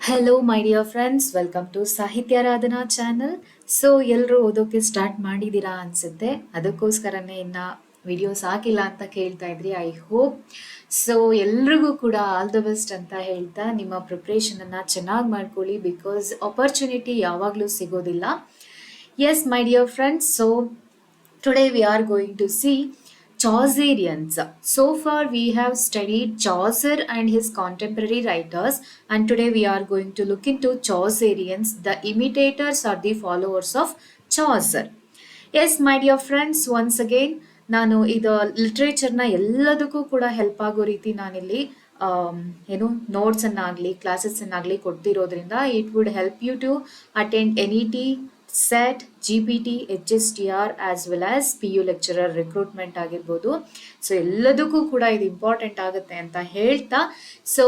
Hello my dear friends, welcome to Sahitya Radhana channel. So ಎಲ್ಲರೂ ಓದೋಕೆ start ಮಾಡಿದ್ದೀರಾ ಅನಿಸುತ್ತೆ. ಅದಕ್ಕೋಸ್ಕರನೇ ಇನ್ನು ವಿಡಿಯೋಸ್ ಹಾಕಿಲ್ಲ ಅಂತ ಕೇಳ್ತಾ ಇದ್ರಿ. ಐ ಹೋಪ್ ಸೊ ಎಲ್ರಿಗೂ ಕೂಡ ಆಲ್ ದ ಬೆಸ್ಟ್ ಅಂತ ಹೇಳ್ತಾ ನಿಮ್ಮ ಪ್ರಿಪ್ರೇಷನನ್ನು ಚೆನ್ನಾಗಿ ಮಾಡ್ಕೊಳ್ಳಿ. ಬಿಕಾಸ್ ಆಪರ್ಚುನಿಟಿ ಯಾವಾಗಲೂ ಸಿಗೋದಿಲ್ಲ. Yes my dear friends, so today we are going to see Chaucerians. So far we have studied Chaucer and his contemporary writers, and today we are going to look into Chaucerians, the imitators or the followers of Chaucer. Yes, my dear friends, once again ನಾನು ಇದು ಲಿಟ್ರೇಚರ್ನ ಎಲ್ಲದಕ್ಕೂ ಕೂಡ help ಆಗೋ ರೀತಿ ನಾನಿಲ್ಲಿ ಏನು ನೋಟ್ಸನ್ನಾಗಲಿ ಕ್ಲಾಸಸ್ಸನ್ನಾಗಲಿ ಕೊಡ್ತಿರೋದ್ರಿಂದ it would help you to attend any T SET GPT HSTR as well as PU lecturer recruitment ಆಗಿರ್ಬೋದು. ಸೊ ಎಲ್ಲದಕ್ಕೂ ಕೂಡ ಇದು ಇಂಪಾರ್ಟೆಂಟ್ ಆಗುತ್ತೆ ಅಂತ ಹೇಳ್ತಾ, ಸೊ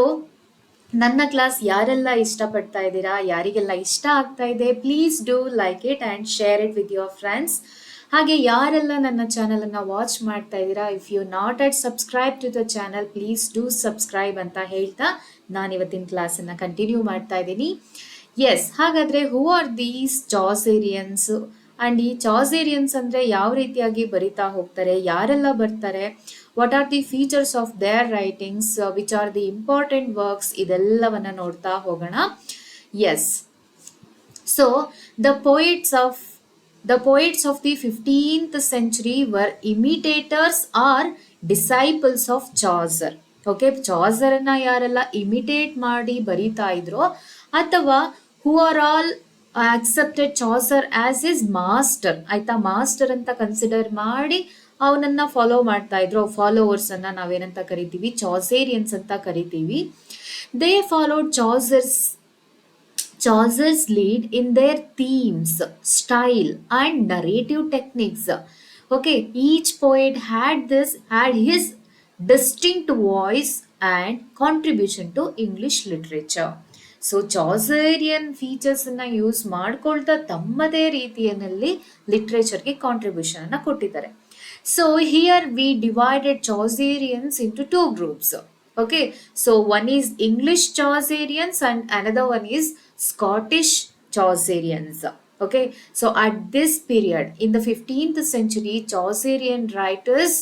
ನನ್ನ ಕ್ಲಾಸ್ ಯಾರೆಲ್ಲ ಇಷ್ಟಪಡ್ತಾ ಇದ್ದೀರಾ, ಯಾರಿಗೆಲ್ಲ ಇಷ್ಟ ಆಗ್ತಾ ಇದೆ, please do like it and share it with your friends. ಹಾಗೆ ಯಾರೆಲ್ಲ ನನ್ನ ಚಾನಲನ್ನು ವಾಚ್ ಮಾಡ್ತಾ ಇದ್ದೀರಾ, if you not yet subscribe to the channel, please do subscribe ಅಂತ ಹೇಳ್ತಾ ನಾನು ಇವತ್ತಿನ ಕ್ಲಾಸನ್ನು ಕಂಟಿನ್ಯೂ ಮಾಡ್ತಾ ಇದ್ದೀನಿ. ಎಸ್, ಹಾಗಾದರೆ who are these Chaucerians and ಈ ಚಾಸೇರಿಯನ್ಸ್ ಅಂದರೆ ಯಾವ ರೀತಿಯಾಗಿ ಬರಿತಾ ಹೋಗ್ತಾರೆ, ಯಾರೆಲ್ಲ ಬರ್ತಾರೆ, what are the features of their writings, which are the important works, ಇದೆಲ್ಲವನ್ನು ನೋಡ್ತಾ ಹೋಗೋಣ. Yes, so the poets of the 15th century were imitators or disciples of Chaucer. Okay, ಚಾಸರನ್ನ ಯಾರೆಲ್ಲ ಇಮಿಟೇಟ್ ಮಾಡಿ ಬರೀತಾ ಇದ್ರೋ ಅಥವಾ who are all accepted Chaucer as his master, ಆಯ್ತಾ, ಮಾಸ್ಟರ್ ಅಂತ ಕನ್ಸಿಡರ್ ಮಾಡಿ ಅವನನ್ನ ಫಾಲೋ ಮಾಡ್ತಾ ಇದ್ರು. ಫಾಲೋವರ್ಸ್ ಅನ್ನ ನಾವೇನಂತ ಕರಿತೀವಿ, ಚಾಸೇರಿಯನ್ಸ್ ಅಂತ ಕರಿತೀವಿ. They followed Chaucer's lead in their themes, style, and narrative techniques. Okay, each poet had his distinct voice and contribution to English literature. So Chaucerian ಫೀಚರ್ಸನ್ನು ಯೂಸ್ ಮಾಡ್ಕೊಳ್ತಾ ತಮ್ಮದೇ ರೀತಿಯಲ್ಲಿ ಲಿಟ್ರೇಚರ್ಗೆ ಕಾಂಟ್ರಿಬ್ಯೂಷನನ್ನು ಕೊಟ್ಟಿದ್ದಾರೆ. So here we divided Chaucerians into two groups. Okay, so one is English Chaucerians and another one is Scottish Chaucerians. Okay, so at this period in the 15th century, Chaucerian writers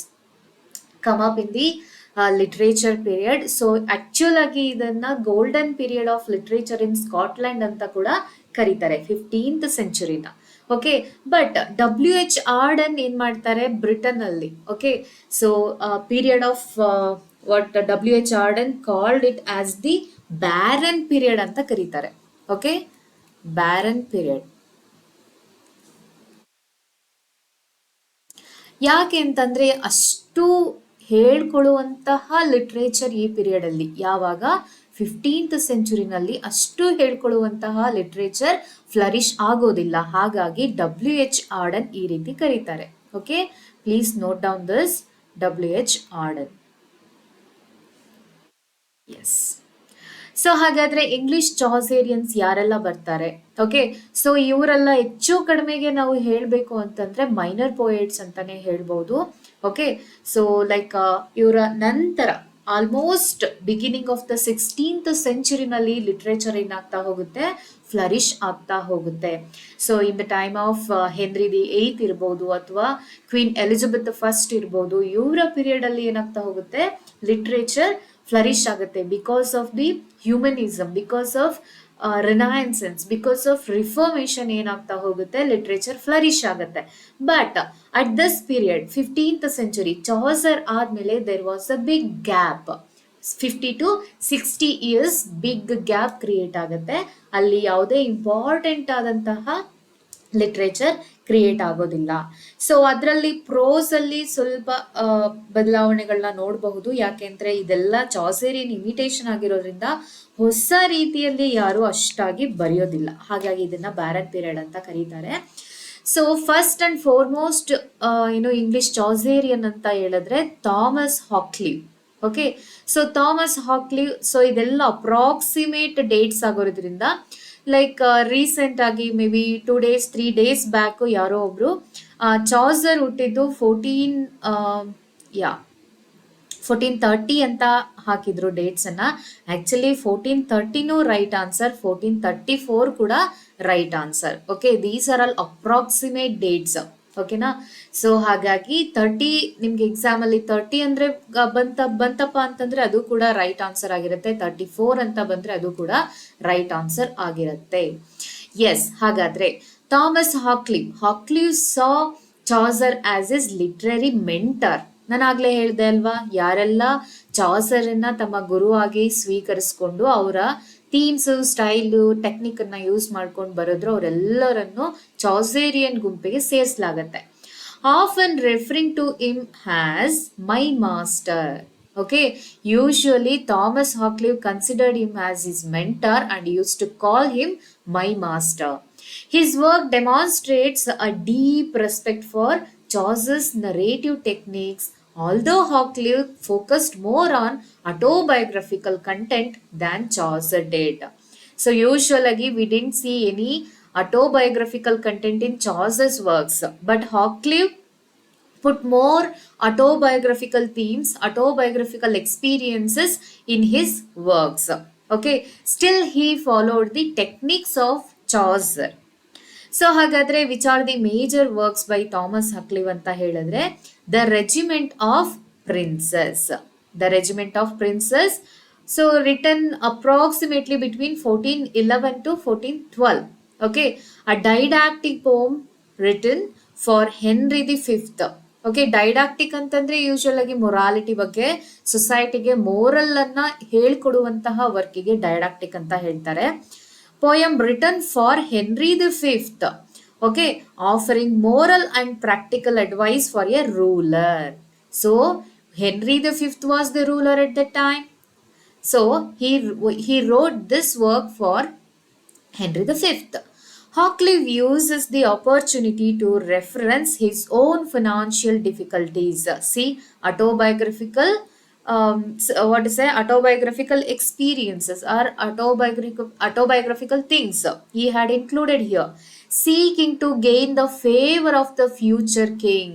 come up in the literature period. So actual ಆಗಿ ಇದನ್ನ golden period of literature in Scotland ಅಂತ ಕೂಡ ಕರೀತಾರೆ 15th ಸೆಂಚುರಿನ. Okay, but WH Auden ಏನ್ ಮಾಡ್ತಾರೆ Britain ಅಲ್ಲಿ. Okay, so period of what WH Auden called it as the barren period ಅಂತ ಕರೀತಾರೆ. Okay, barren period. ಯಾಕೆ ಅಂತಂದ್ರೆ ಅಷ್ಟು ಹೇಳ್ಕೊಳ್ಳುವಂತಹ ಲಿಟ್ರೇಚರ್ ಈ ಪೀರಿಯಡ್ ಅಲ್ಲಿ, ಯಾವಾಗ 15th ಸೆಂಚುರಿನಲ್ಲಿ ಅಷ್ಟು ಹೇಳ್ಕೊಳ್ಳುವಂತಹ ಲಿಟ್ರೇಚರ್ ಫ್ಲರಿಶ್ ಆಗೋದಿಲ್ಲ. ಹಾಗಾಗಿ WH ಆರ್ಡನ್ ಈ ರೀತಿ ಕರೀತಾರೆ. Okay, please note down this WH Auden. Yes, so ಹಾಗಾದ್ರೆ ಇಂಗ್ಲಿಷ್ ಚಾಸೇರಿಯನ್ಸ್ ಯಾರೆಲ್ಲ ಬರ್ತಾರೆ? ಓಕೆ, ಸೊ ಇವರೆಲ್ಲ ಹೆಚ್ಚು ಕಡಿಮೆಗೆ ನಾವು ಹೇಳಬೇಕು ಅಂತಂದ್ರೆ ಮೈನರ್ ಪೋಯೆಟ್ಸ್ ಅಂತಾನೆ ಹೇಳ್ಬೋದು. ಓಕೆ, ಸೊ ಲೈಕ್ ಇವರ ನಂತರ almost beginning of the 16th ಸೆಂಚುರಿನಲ್ಲಿ ಲಿಟ್ರೇಚರ್ ಏನಾಗ್ತಾ ಹೋಗುತ್ತೆ, ಫ್ಲರಿಶ್ ಆಗ್ತಾ ಹೋಗುತ್ತೆ. So in the time of Henry the 8th ಇರ್ಬೋದು ಅಥವಾ ಕ್ವೀನ್ ಎಲಿಜಬೆತ್ ಫಸ್ಟ್ ಇರ್ಬೋದು, ಇವರ ಪೀರಿಯಡ್ ಅಲ್ಲಿ ಏನಾಗ್ತಾ ಹೋಗುತ್ತೆ, ಲಿಟ್ರೇಚರ್ ಫ್ಲರಿಶ್ ಆಗುತ್ತೆ. Because of the humanism, because of Renaissance, because of Reformation ಏನಾಗ್ತಾ ಹೋಗುತ್ತೆ, ಲಿಟ್ರೇಚರ್ ಫ್ಲರಿಶ್ ಆಗುತ್ತೆ. But at this period 15th century Chaucer ಆದ್ಮೇಲೆ there was a big gap, 50 to 60 years big gap create ಆಗುತ್ತೆ. ಅಲ್ಲಿ ಯಾವುದೇ important ಆದಂತಹ literature create ಆಗೋದಿಲ್ಲ. So ಅದರಲ್ಲಿ ಪ್ರೋಸ್ ಅಲ್ಲಿ ಸ್ವಲ್ಪ ಬದಲಾವಣೆಗಳನ್ನ ನೋಡಬಹುದು. ಯಾಕೆಂದ್ರೆ ಇದೆಲ್ಲ ಚಾಸೇರಿಯನ್ ಇಮಿಟೇಷನ್ ಆಗಿರೋದ್ರಿಂದ ಹೊಸ ರೀತಿಯಲ್ಲಿ ಯಾರು ಅಷ್ಟಾಗಿ ಬರೆಯೋದಿಲ್ಲ. ಹಾಗಾಗಿ ಇದನ್ನ ಬ್ಯಾರನ್ ಪೀರಿಯಡ್ ಅಂತ ಕರೀತಾರೆ. So first and foremost English Chaucerian ಅಂತ ಹೇಳಿದ್ರೆ Thomas Hoccleve. Okay, so Thomas Hoccleve, so ಇದೆಲ್ಲ ಅಪ್ರಾಕ್ಸಿಮೇಟ್ ಡೇಟ್ಸ್ ಆಗೋದ್ರಿಂದ ಲೈಕ್ ರೀಸೆಂಟ್ ಆಗಿ maybe 2 days 3 days back ಯಾರೋ ಒಬ್ರು ಚಾಸರ್ ಹುಟ್ಟಿದ್ದು 1430 ಅಂತ ಹಾಕಿದ್ರು ಡೇಟ್ಸ್ ಅನ್ನ. ಆಕ್ಚುಲಿ 1430 ರೈಟ್ ಆನ್ಸರ್, 1434 ಕೂಡ right answer. Okay, these are all approximate dates. ಓಕೆನಾ. ಸೊ ಹಾಗಾಗಿ 30 ನಿಮ್ಗೆ ಎಕ್ಸಾಮ್ ಅಲ್ಲಿ 30 ಅಂದ್ರೆ ಬಂತಪ್ಪ ಅಂತಂದ್ರೆ ಅದು ಕೂಡ ರೈಟ್ ಆನ್ಸರ್ ಆಗಿರುತ್ತೆ. 34 ಅಂತ ಬಂದ್ರೆ ಅದು ಕೂಡ ರೈಟ್ ಆನ್ಸರ್ ಆಗಿರುತ್ತೆ. ಎಸ್, ಹಾಗಾದ್ರೆ Thomas ಹಾಕ್ಲಿವ್ saw Chaucer as is literary mentor. ನಾನು ಆಗ್ಲೇ ಹೇಳ್ದೆ ಅಲ್ವಾ, ಯಾರೆಲ್ಲ ಚಾಸರನ್ನ ತಮ್ಮ ಗುರುವಾಗಿ ಸ್ವೀಕರಿಸ್ಕೊಂಡು ಅವರ ಥೀಮ್ಸ್, ಸ್ಟೈಲು, ಟೆಕ್ನಿಕ್ ಅನ್ನ ಯೂಸ್ ಮಾಡ್ಕೊಂಡು ಬರೋದ್ರು ಅವರೆಲ್ಲರನ್ನು ಚಾಸೇರಿಯನ್ ಗುಂಪಿಗೆ ಸೇರಿಸಲಾಗತ್ತೆ. Often referring to him as my master. Okay, usually Thomas Hockleave considered him as his mentor and used to call him my master. His work demonstrates a deep respect for Chaucer's narrative techniques, although Hockleave focused more on autobiographical content than Chaucer did. So usually we didn't see any autobiographical content in Chaucer's works, but Hockleave put more autobiographical themes, autobiographical experiences in his works. Okay, still he followed the techniques of Chaucer. So ಹಾಗಾದ್ರೆ which are the major works by Thomas Hoccleve ಅಂತ ಹೇಳಿದ್ರೆ, the Regiment of Princes. So written approximately between 1411 to 1412. Okay, a didactic poem written for Henry the fifth. Okay, didactic ಅಂತಂದ್ರೆ usual ಆಗಿ morality ಬಗ್ಗೆ, ಸೊಸೈಟಿಗೆ moral ಅನ್ನ ಹೇಳ್ಕೊಡುವಂತಹ ವರ್ಕಿಗೆ didactic ಅಂತ ಹೇಳ್ತಾರೆ. Poem written for Henry V. Okay, offering moral and practical advice for a ruler. So Henry V was the ruler at that time. So he wrote this work for Henry V. Hockleave uses the opportunity to reference his own financial difficulties. See, autobiographical autobiographical experiences or autobiographical things he had included here, seeking to gain the favor of the future king.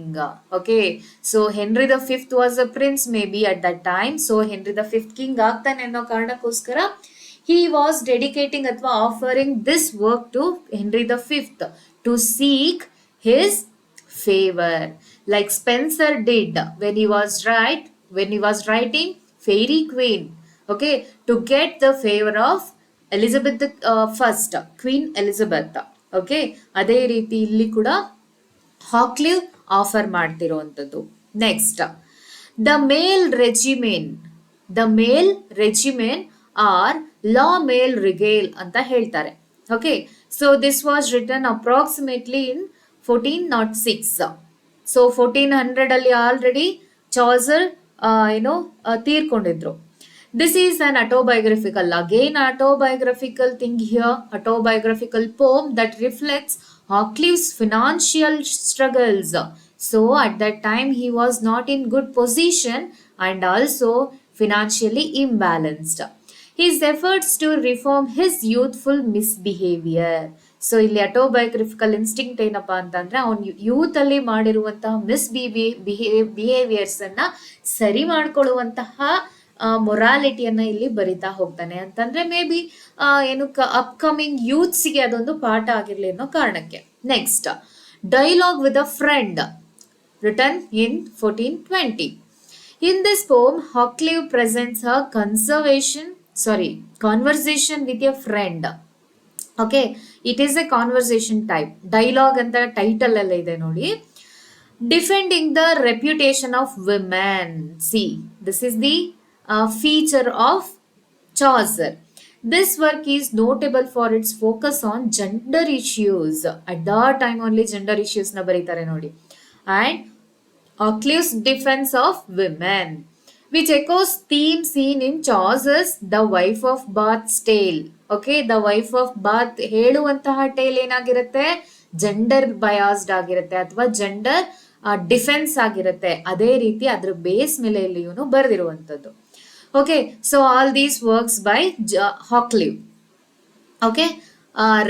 Okay, so Henry V was a prince maybe at that time. So Henry V king ಆಗ್ತಾನೆ ಅನ್ನೋ ಕಾರಣಕ್ಕೋಸ್ಕರ he was dedicating ಅಥವಾ offering this work to Henry V to seek his favor, like Spencer did when he was writing Fairy Queen. Okay, to get the favor of Elizabeth first, Queen Elizabeth. Okay, ಅದೇ ರೀತಿ ಇಲ್ಲಿ ಕೂಡ Hoccleve offer ಮಾಡ್ತಿರುವಂಥದ್ದು. Next, the Male Regimen or La Male Regle ಅಂತ ಹೇಳ್ತಾರೆ. Okay, so this was written approximately in 1406. So 1400 ಅಲ್ಲಿ already Chaucer ತೀರ್ಕೊಂಡಿದ್ರು. This is an autobiographical thing here, autobiographical poem that reflects Hockleave's financial struggles. So at that time he was not in good position and also financially imbalanced. His efforts to reform his youthful misbehavior. So ಇಲ್ಲಿ ಆಟೋಬಯೋಗ್ರಫಿಕಲ್ instinct ಏನಪ್ಪಾ ಅಂತಂದ್ರೆ ಅವನು youth ಅಲ್ಲಿ ಮಾಡಿರುವಂತಹ behaviours ಅನ್ನ ಸರಿ ಮಾಡ್ಕೊಳ್ಳುವಂತಹ ಮೊರಾಲಿಟಿಯನ್ನ ಇಲ್ಲಿ ಬರಿತಾ ಹೋಗ್ತಾನೆ ಅಂತಂದ್ರೆ ಮೇ ಬಿ ಅಪ್ಕಮಿಂಗ್ ಯೂತ್ಸ್ಗೆ ಅದೊಂದು ಪಾಠ ಆಗಿರ್ಲಿ ಅನ್ನೋ ಕಾರಣಕ್ಕೆ. Next, dialogue with a friend return in 1420. In this poem, Hockleave presents a conversation with a friend. Okay, it is a conversation type. Dialogue ಅಂತ ಟೈಟಲ್ ಎಲ್ಲ ಇದೆ ನೋಡಿ. Defending the reputation of women. See, this is the feature of Chaucer. This work is notable for its focus on gender issues. At that time only gender issues na ಬರೀತಾರೆ ನೋಡಿ. And Hockleave's defense of women, which echoes theme seen in Chaucer's The Wife of Bath's Tale. Okay, The Wife of Bath ಹೇಳುವಂತಹ tail ಏನಾಗಿರುತ್ತೆ, gender biased ಆಗಿರುತ್ತೆ ಅಥವಾ gender defence ಆಗಿರುತ್ತೆ. ಅದೇ ರೀತಿ ಅದ್ರ ಬೇಸ್ ಮೇಲೆ ಇಲ್ಲಿ ಇವನು ಬರೆದಿರುವಂಥದ್ದು. Okay, so all these works by Hoccleve. Okay,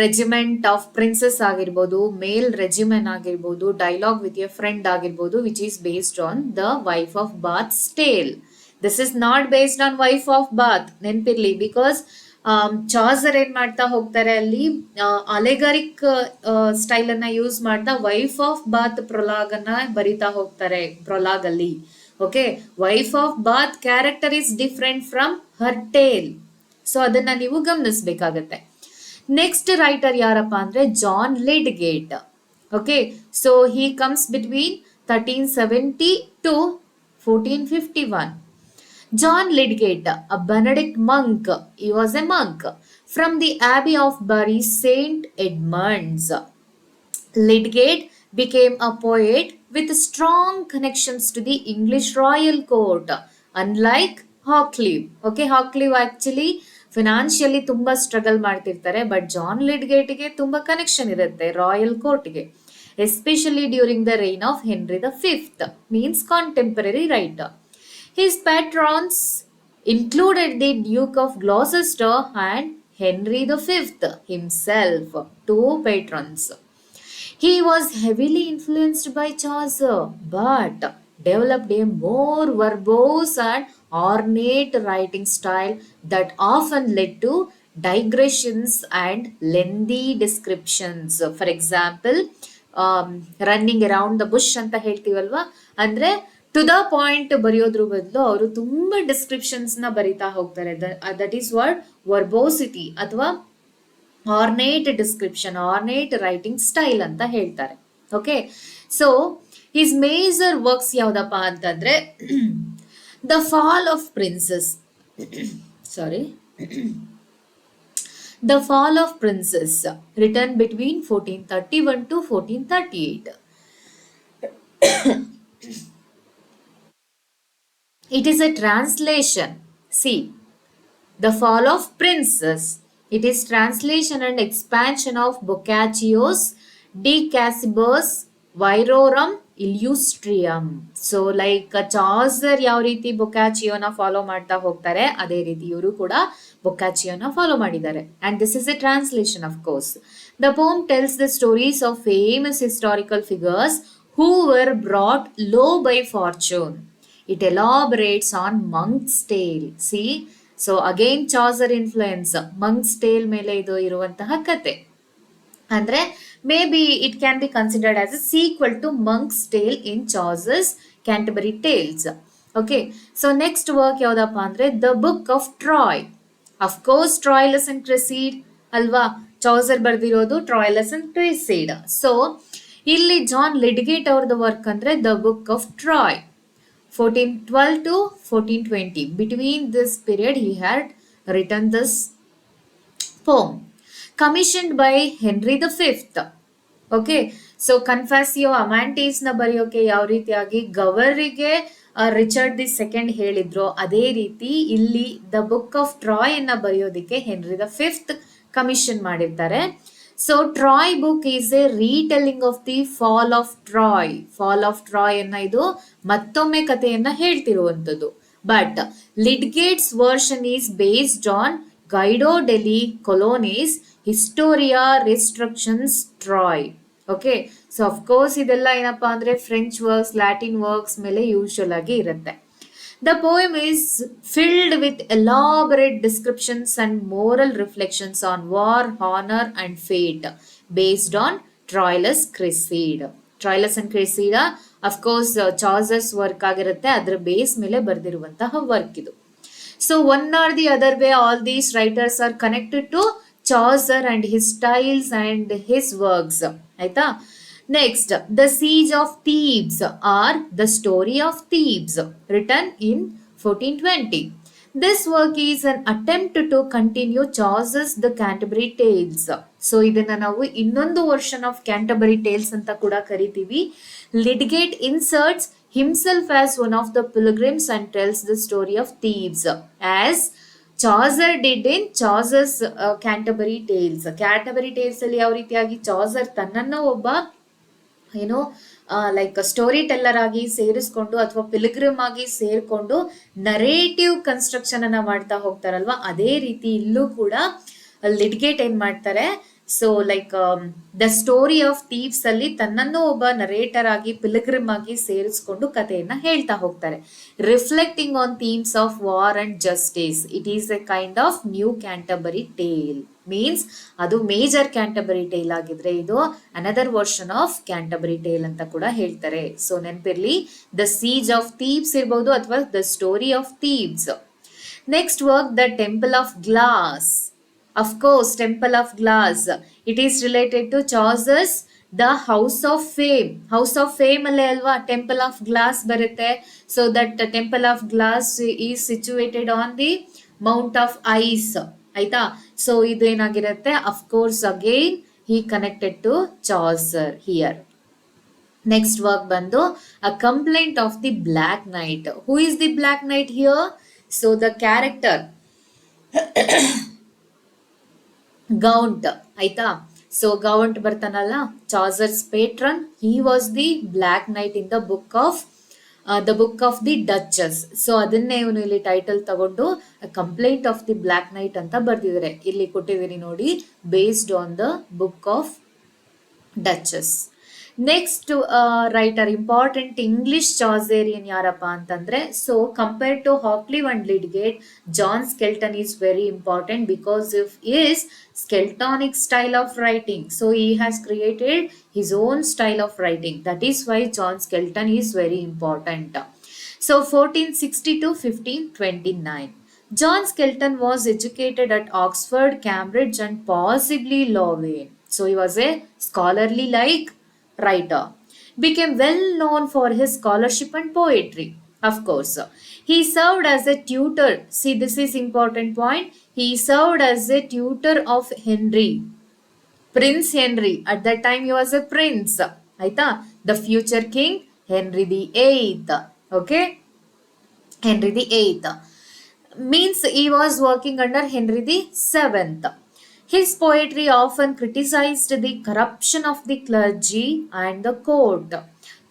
regiment of princes ಆಗಿರ್ಬೋದು, ಮೇಲ್ ರೆಜಿಮೆನ್ ಆಗಿರ್ಬೋದು, ಡೈಲಾಗ್ ವಿತ್ ಎ ಫ್ರೆಂಡ್ ಆಗಿರ್ಬೋದು, which is based on the wife of Bath's tale. This is not based on wife of Bath, ನೆನ್ಪಿರ್ಲಿ. Because Chaucer ಏನ್ ಮಾಡ್ತಾ ಹೋಗ್ತಾರೆ ಅಲ್ಲಿ, allegoric style ಅನ್ನ use ಮಾಡ್ತಾ ವೈಫ್ ಆಫ್ ಬಾತ್ ಪ್ರೊಲಾಗ್ ಅನ್ನ ಬರಿತಾ ಹೋಗ್ತಾರೆ ಪ್ರೊಲಾಗ್ ಅಲ್ಲಿ. Okay, wife of Bath character is different from her tale. So ಅದನ್ನ ನೀವು ಗಮನಿಸಬೇಕಾಗತ್ತೆ. ನೆಕ್ಸ್ಟ್ ರೈಟರ್ ಯಾರಪ್ಪ ಅಂದ್ರೆ John Lydgate. Okay, so he comes between 1370 to 1451. John Lydgate, a Benedict monk, he was a monk from the Abbey of Bury St. Edmunds. Lydgate became a poet with strong connections to the English royal court, unlike Hawkley. Okay, Hawkley actually financially ತುಂಬಾ struggle ಮಾಡ್ತಿರ್ತಾರೆ, but John ಲಿಡ್ಗೇಟ್ಗೆ ತುಂಬಾ connection ಇರುತ್ತೆ royal ಕೋರ್ಟ್ಗೆ, especially during the rain of henry the fifth, means contemporary writer. His patrons included the Duke of Gloucester and Henry V himself, two patrons. He was heavily influenced by Chaucer, but developed a more verbose and ornate writing style that often led to digressions and lengthy descriptions. For example, running around the bush ಅಂತ ಹೇಳ್ತೀವಲ್ವಾ, ಅಂದ್ರೆ to the point ಬರೆಯೋದ್ರ ಬದಲು ಅವರು ತುಂಬಾ descriptions ನ ಬರಿತಾ ಹೋಗ್ತಾರೆ. That is word verbosity ಅಥವಾ ornate description, ornate writing style ಅಂತ ಹೇಳ್ತಾರೆ. Okay, so his major works ಯಾವ್ದಪ್ಪ ಅಂತಂದ್ರೆ the fall of princes, sorry, The Fall of Princes, written between 1431 to 1438. It is a translation. See, The Fall of Princes. It is translation and expansion of Boccaccio's De Cassibus Virorum Illustrium. So like Chaucer ಯಾವ ರೀತಿ ಬೊಕ್ಯಾಚಿಯೋನ follow ಮಾಡ್ತಾ ಹೋಗ್ತಾರೆ, ಅದೇ ರೀತಿ ಇವರು ಕೂಡ ಬೊಕ್ಯಾಚಿಯೋನ follow ಮಾಡಿದ್ದಾರೆ. And this is A translation of course. The Pom tells the stories of famous historical figures who var brought low by fortune. It elaborates on Monk's Tale. See, so again Chaucer influence, Monk's Tale ಮೇಲೆ ಇದು ಇರುವಂತಹ ಕತೆ. ಅಂದ್ರೆ may be it can be considered as a sequel to monk's tale in Chaucer's Canterbury tales. Okay, so next work ಯಾವ್ದಪ್ಪ ಅಂದ್ರೆ the book of Troy. Of course Troilus and Criseyde ಅಲ್ವಾ, Chaucer ಬರ್ದಿರೋದು Troilus and Criseyde. So ಇಲ್ಲಿ John Lydgate ಅವ್ರದ್ದು work ಅಂದ್ರೆ the book of Troy, 1412 to 1420. Between this period he had written this poem commissioned by Henry V. Okay, so Confessio Amantis ನ ಬರೆಯೋಕೆ ಯಾವ ರೀತಿಯಾಗಿ ಗವರ್ಗೆ Richard the second ಹೇಳಿದ್ರು, ಅದೇ ರೀತಿ ಇಲ್ಲಿ ದ ಬುಕ್ ಆಫ್ ಟ್ರಾಯ್ ಅನ್ನ ಬರೆಯೋದಿಕ್ಕೆ ಹೆನ್ರಿ ದ ಫಿಫ್ತ್ ಕಮಿಷನ್ ಮಾಡಿರ್ತಾರೆ. So Troy book is a retelling of the fall of Troy. Fall of Troy ಅನ್ನ ಇದು ಮತ್ತೊಮ್ಮೆ ಕಥೆಯನ್ನ ಹೇಳ್ತಿರುವಂತದ್ದು. But Lydgate's version is based on Guido delle Colonne's Historia destructionis Troy. Okay, so of course ಇದೆಲ್ಲ ಏನಪ್ಪಾ ಅಂದ್ರೆ French works, Latin works ಮೇಲೆ usual ಆಗಿ ಇರುತ್ತೆ. The poem is filled with elaborate descriptions and moral reflections on war, honor and fate based on Troilus Cressida. Troilus and Cressida, of course, Chaucer's work ಆಗಿರುತ್ತೆ, ಅದರ base ಮೇಲೆ ಬರೆದಿರುವಂತಹ work ಇದು. So one or the other way, all these writers are connected to Chaucer and his styles and his works. ಆಯ್ತಾ? Next, The Siege of Thebes or The Story of Thebes, written in 1420. This work is an attempt to continue Chaucer's The Canterbury Tales. So ಇದನ್ನ ನಾವು ಇನ್ನೊಂದು version of Canterbury tiles ಅಂತ ಕೂಡ ಕರಿತೀವಿ. Lydgate inserts himself as one of the pilgrims and tells the story of Thebes as Chaucer did in Chaucer's Canterbury Tales. Canterbury Tales ಅಲ್ಲಿ ಯಾವ ರೀತಿಯಾಗಿ Chaucer ತನ್ನನ್ನ ಒಬ್ಬ ಏನೋ ಲೈಕ್ ಸ್ಟೋರಿ ಟೆಲ್ಲರ್ ಆಗಿ ಸೇರಿಸ್ಕೊಂಡು ಅಥವಾ ಪಿಲ್ಗ್ರಿಮ್ ಆಗಿ ಸೇರ್ಕೊಂಡು ನರೇಟಿವ್ ಕನ್ಸ್ಟ್ರಕ್ಷನ್ ಅನ್ನ ಮಾಡ್ತಾ ಹೋಗ್ತಾರಲ್ವಾ, ಅದೇ ರೀತಿ ಇಲ್ಲೂ ಕೂಡ ಲಿಡ್ಗೇಟ್ ಏನ್ ಮಾಡ್ತಾರೆ, so like the story of thieves ಅಲ್ಲಿ ತನ್ನನ್ನು ಒಬ್ಬ ನರೇಟರ್ ಆಗಿ ಪಿಲ್ಗ್ರಿಮ್ ಆಗಿ ಸೇರಿಸ್ಕೊಂಡು ಕಥೆಯನ್ನ ಹೇಳ್ತಾ ಹೋಗ್ತಾರೆ. Reflecting on themes of war and justice, it is a kind of new Canterbury tale. Means ಅದು ಮೇಜರ್ ಕ್ಯಾಂಟಬರಿ ಟೇಲ್ ಆಗಿದ್ರೆ ಇದು another version of Canterbury tale ಅಂತ ಕೂಡ ಹೇಳ್ತಾರೆ. ಸೊ ನೆನಪಿರ್ಲಿ, ದ ಸೀಜ್ ಆಫ್ ಥೀವ್ಸ್ ಇರ್ಬೋದು ಅಥವಾ the story of Thebes. Next work, the temple of glass. Of course, Temple of Glass. It is related to Chaucer's The House of Fame. House of Fame alle alva Temple of Glass barutte. So that Temple of Glass is situated on the Mount of Ice. Aita. So idu enagirutte. Of course, again he connected to Chaucer here. Next work bandu A Complaint of the Black Knight. Who is the Black Knight here? So the character Gaunt ಆಯ್ತಾ. So Gaunt ಬರ್ತಾನಲ್ಲ, Chaucer's patron, he was the black knight in the book of the duchess. So ಅದನ್ನೇ ಇವನು ಇಲ್ಲಿ title ತಗೊಂಡು complaint of the black knight ಅಂತ ಬರ್ದಿದ್ದಾರೆ. ಇಲ್ಲಿ ಕೊಟ್ಟಿದ್ದೀನಿ ನೋಡಿ, based on the book of duchess. Next writer, important English Chaucerian ಯಾರಪ್ಪ ಅಂತಂದ್ರೆ, so compared to Hoccleve and Lydgate, John Skelton is very important because of his Skeltonic style of writing. So he has created his own style of writing. That is why John Skelton is very important. So 1460 to 1529. John Skelton was educated at Oxford, Cambridge and possibly Louvain. So he was a scholarly like writer. Became well known for his scholarship and poetry. Of course, he served as a tutor. See, this is important point. He served as a tutor of Henry, Prince Henry. At that time he was a prince. Aita, the future king Henry the 8th. Okay, Henry the 8th means he was working under Henry the 7th. His poetry often criticized the corruption of the clergy and the court,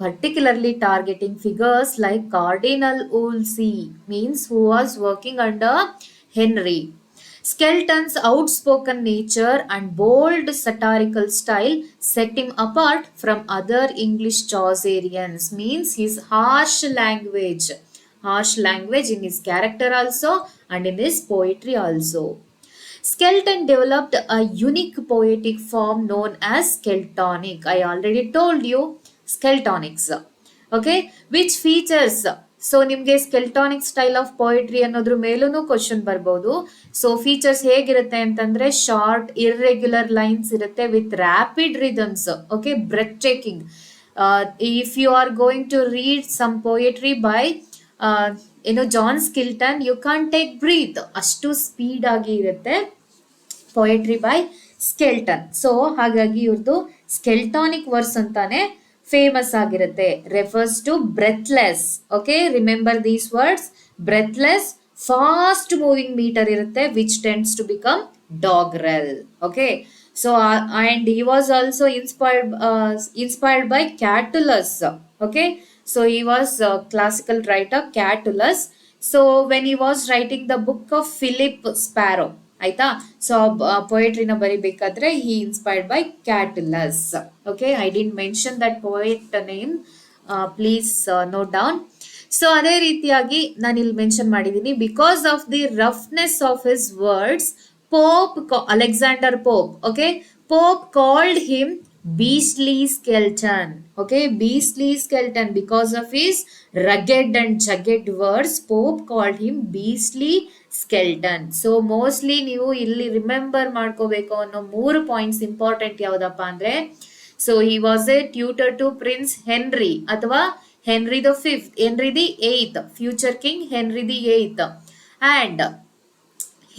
particularly targeting figures like Cardinal Wolsey, means who was working under Henry. Skelton's outspoken nature and bold satirical style set him apart from other English Chaucerians, means his harsh language in his character also and in his poetry also. Skelton developed a unique poetic form known as Skeltonic. I already told you Skeltonics. Okay, which features, so ನಿಮಗೆ ಸ್ಕೆಲ್ಟಾನಿಕ್ style of poetry ಅನ್ನೋದ್ರ ಮೇಲೂ question ಬರ್ಬೋದು. So features ಹೇಗಿರುತ್ತೆ ಅಂತಂದ್ರೆ, short irregular lines ಇರುತ್ತೆ with rapid rhythms. Okay, breath taking. If you are going to read some poetry by John Skelton, you can't take breath, ಅಷ್ಟು speed ಆಗಿ ಇರುತ್ತೆ poetry by Skelton. So ಹಾಗಾಗಿ ಇವ್ರದ್ದು Skeltonic verse ಅಂತಾನೆ famous ಆಗಿರುತ್ತೆ. Refers to breathless. Okay, remember these words. Breathless, fast moving metre ಇರುತ್ತೆ which tends to become doggerel. Okay, so and he was also inspired by ಕ್ಯಾಟುಲಸ್. Okay, so he was a classical writer Catullus. So when he was writing the book of Philip Sparrow, ಆಯ್ತಾ, so ಪೊಯೆಟ್ರಿನ ಬರಿಬೇಕಾದ್ರೆ he inspired by Catullus. Okay, I didn't mention that poet name, please note down. So ಅದೇ ರೀತಿಯಾಗಿ ನಾನು ಇಲ್ಲಿ mention ಮಾಡಿದ್ದೀನಿ, because of the roughness of his words, Alexander Pope, okay, Pope called him beastly skeleton. Okay, beastly skeleton because of his rugged and jagged words. Pope called him beastly skeleton. So mostly ನೀವು ಇಲ್ಲಿ remember ಮಾಡ್ಕೋಬೇಕು ಅನ್ನೋ 3 points important ಯಾವ್ದಪ್ಪ ಅಂದ್ರೆ, so he was a tutor to Prince Henry ಅಥವಾ Henry the 5th, Henry the 8th, future king Henry the 8th, and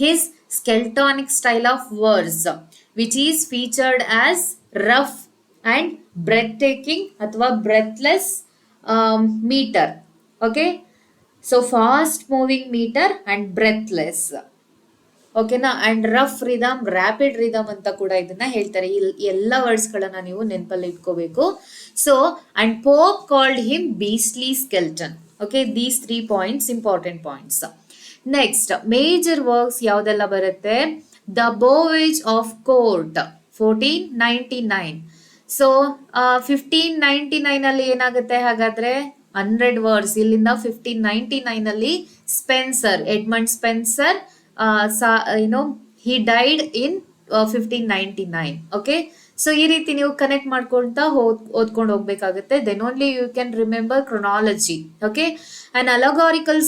his skeltonic style of verse which is featured as rough and breathtaking ಅಥವಾ breathless meter. Okay, so fast moving meter and breathless. ಓಕೆನಾ, and rough rhythm, rapid rhythm ಅಂತ ಕೂಡ ಇದನ್ನ ಹೇಳ್ತಾರೆ. ಎಲ್ಲ words ಗಳನ್ನ ನೀವು ನೆನಪಲ್ಲಿ ಇಟ್ಕೋಬೇಕು. So and Pope called him beastly Skelton. Okay, these 3 points important points. Next major works ಯಾವ್ದೆಲ್ಲ ಬರುತ್ತೆ, the Bowge of court 1499. So 1599 ಅಲ್ಲಿ ಏನಾಗುತ್ತೆ ಹಾಗಾದ್ರೆ 100 ವರ್ಡ್ಸ್ ಇಲ್ಲಿಂದ 1599 ಅಲ್ಲಿ Spenser, Edmund Spenser, he died in 1599. Okay, so ಈ ರೀತಿ ನೀವು ಕನೆಕ್ಟ್ ಮಾಡ್ಕೊಳ್ತಾ ಓದ್ಕೊಂಡು ಹೋಗ್ಬೇಕಾಗುತ್ತೆ. Then only you can remember chronology. Okay, an allegorical